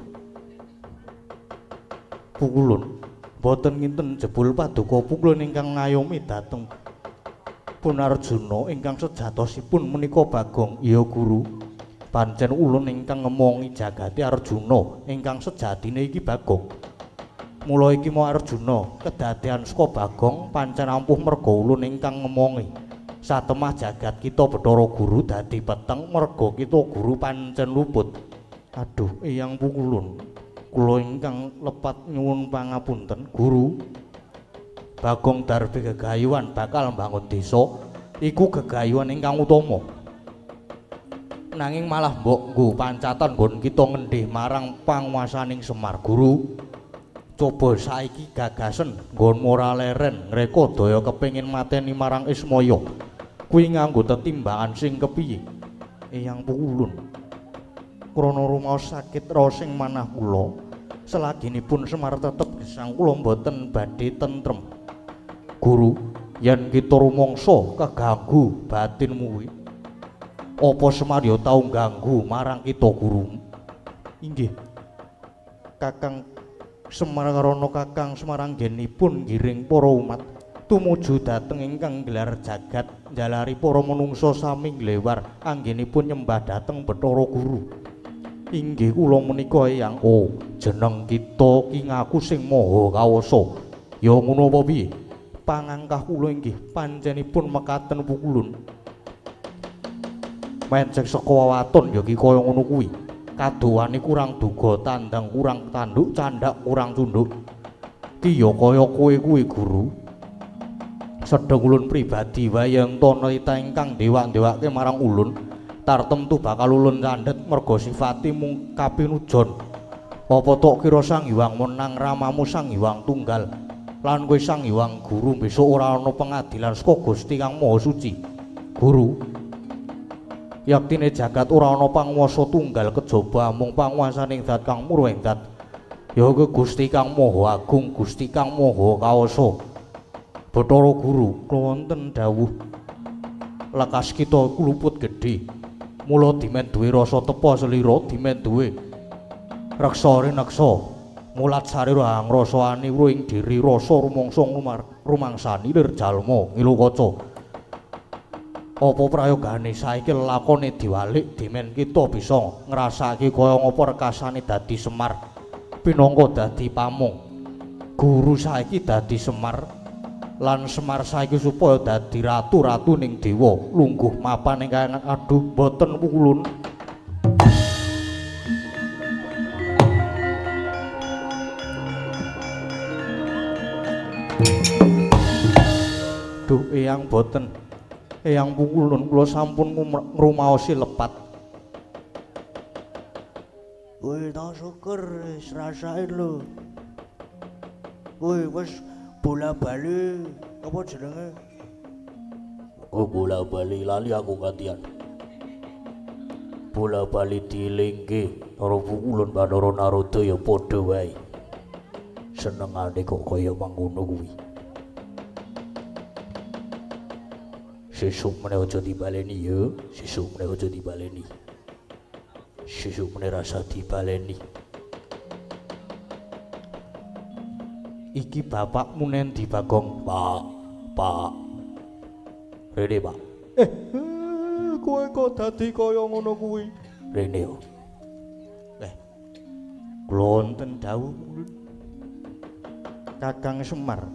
Pukulun, boten nginten jebul paduka Pukulun ingkang ngayomi dhateng Punarjuna ingkang sejatosipun menika Bagong. Iya Guru. Pancen ulun ingkang ngemongi jagati Arjuna ingkang sejatine iki Bagong. Mula iki mau Arjuna kedadean saka Bagong pancen ampuh merga ulun ingkang ngemongi. Satemah jagat kita Bathara Guru dadi peteng merga kita guru pancen luput. Aduh, Eyang Pukulun. Kula ingkang lepat nyuwun pangapunten, Guru. Bagong Darbe gegayuhan bakal mbangun desa iku gegayuhan ingkang utama. Nanging malah mbok nggo pancatan nggon kita ngendhih marang panguwasaning Semar, Guru. Coba saiki gagasen nggon ora leren ngreka daya kepengin mateni marang Ismaya. Kuwi nganggo tetimbangan sing kepiye? Eyang Pukulun. Krana rumaos sakit rosing manah kula, selaginipun Semar tetep gesang kula mboten badhe tentrem. Guru, yen kita rumangsa keganggu batinmu kuwi, apa Semar ya tau ganggu marang kita, Guru? Inggih. Kakang Semar karana Kakang Semar anggenipun ngiring para umat tumuju dhateng ingkang gelar jagat njalari para manungsa sami nglewar anggenipun nyembah dhateng Bathara Guru. Inggih kula menika Eyang. Oh, jeneng kita ki ngaku sing maha kawasa. Ya ngono apa piye? Pangangkah kula inggih panjenipun mekaten Pukulun. Mencek saka wawaton ya ki kaya ngono kuwi. Kadowane kurang duga, tandang kurang tanduk, candak kurang cunduk. Ki ya kaya kowe kuwi, Guru. Sedheng ulun pribadi wae yen tanita ingkang dewak-dewake marang ulun, tartemtu bakal ulun candhet merga sifati mung kapinujon. Apa tok kira Sang Hyang menang ramamu Sang Hyang Tunggal lan kowe Sang Hyang Guru besok ora ana pengadilan saka Gusti Kang Maha Suci. Guru, yaktine jagat ora ana panguwasa tunggal kejaba mung panguwasaning zat kang murwa ing zat. Ya Gusti Kang Maha Agung, Gusti Kang Maha Kawasa. Bathara Guru, wonten dawuh lekas kita kuluput gedhe. Mula dimen duwe rasa tepa selira, dimen duwe reksa rineksa. Mulat sarira angrasani ing diri rasa rumangsa rumangsani lir jalma ngilu kaca. Apa prayogane saiki lakone diwalik dimen kita bisa ngrasake kaya ngapa rekasane dadi Semar pinangka dadi pamung. Guru saiki dadi Semar lan Semar saiki supaya dadi ratu-ratu ning dewa lungguh mapan ing kayangan. Aduh, boten Pukulun. Duh, Eyang boten. Eyang Pukulun, kula sampun ngrumaosi lepat. Kowe tak syukur wis rasain lho. Kowe wis bola-bali apa jenenge? Oh, bola-bali lali aku gantian. Bola-bali dielingke karo Pukulun Bathara Narada ya padha wae. Senengane kok kaya mangkono kuwi. Sesuk meneh aja dibaleni ya, sesuk meneh aja dibaleni. Sesuk meneh rasa dibaleni. Iki bapakmu nendi, Bagong? Pak. Rene, Pak. Kowe kok dadi kaya ngono kuwi? Rene yo. Kula wonten dawuh Kakang Semar.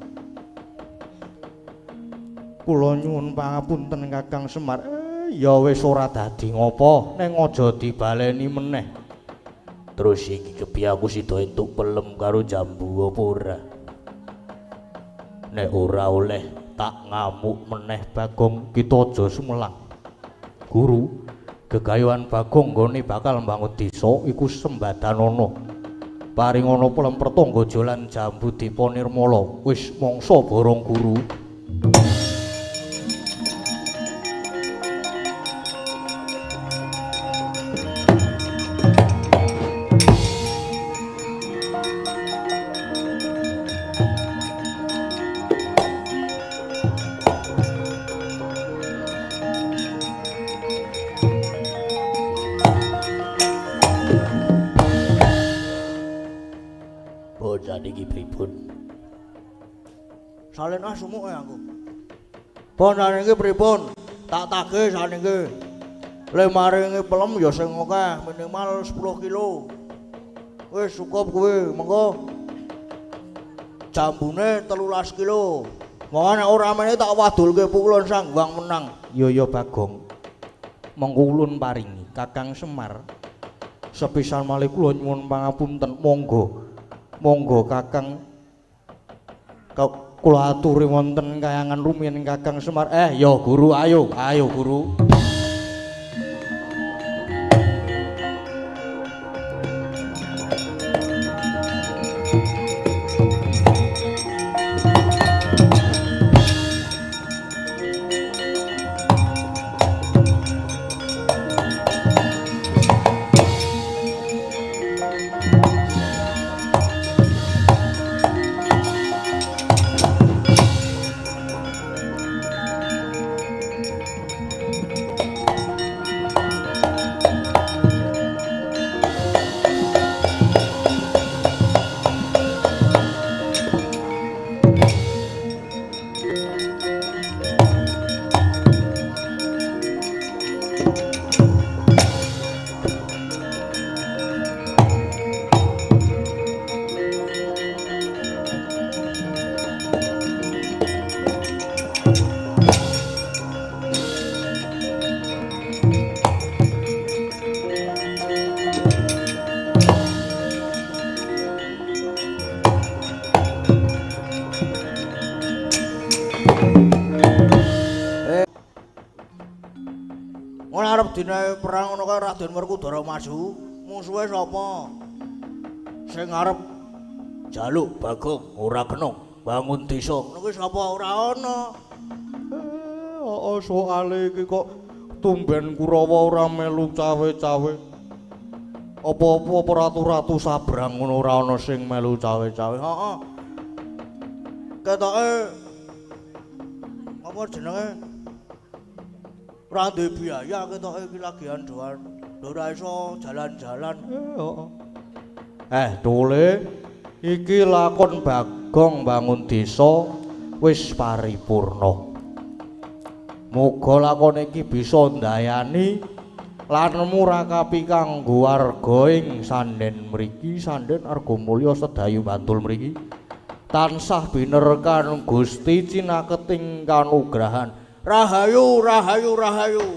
Kula nyuwun pangapunten Kakang Semar. Ya wis ora dadi ngopo, ning aja dibaleni meneh. Terus iki kepiye aku sida entuk pelem karo jambu apa ora? Nek ora oleh tak ngamuk meneh Bagong, kita aja sumelang. Guru, gegayuhan Bagong nggone bakal mbangun desa iku sembadanana. Paringana pelem pertangga jalan jambu Dipa Nirmala. Wis mangsa borong Guru. Salin sumuke aku. Pon saniki pripun? Tak tagih saniki. Le maringi pelem ya sing akeh, minimal 10 kilo. Wis cukup kuwi, mengko jambune 13 kilo. Monggo nek ora meneh tak wadulke pukulun Sanghyang menang. Ya Bagong. Monggo ulun paringi Kakang Semar. Sepisan malih kula nyuwun pangapunten. Monggo Kakang kula aturi wonten kayangan rumiyin Kakang Semar. Ya Guru, ayo Guru. Dina perang ngono kae Raden Werkudara maju, musuhe sapa? Sing arep jaluk Bagong ora kenong bangun desa. Ngono kuwi sapa ora ana. Soale iki kok tumben Kurawa ora melu cawe-cawe. Apa-apa ratu-ratu sabrang ngono ora ana sing melu cawe-cawe. Heeh. Ketoke apa jenenge? Ora duwe biaya ketoke iki lagian doan. Ora iso jalan-jalan. Dole iki lakon Bagong bangun desa wis paripurna. Muga lakon iki bisa ndayani lan murakapi kanggo warga ing sanden mriki, sanden Argamulya sedayu Bantul mriki. Tansah binerkan Gusti cinaketing kanugrahan. Rahayu, rahayu, rahayu.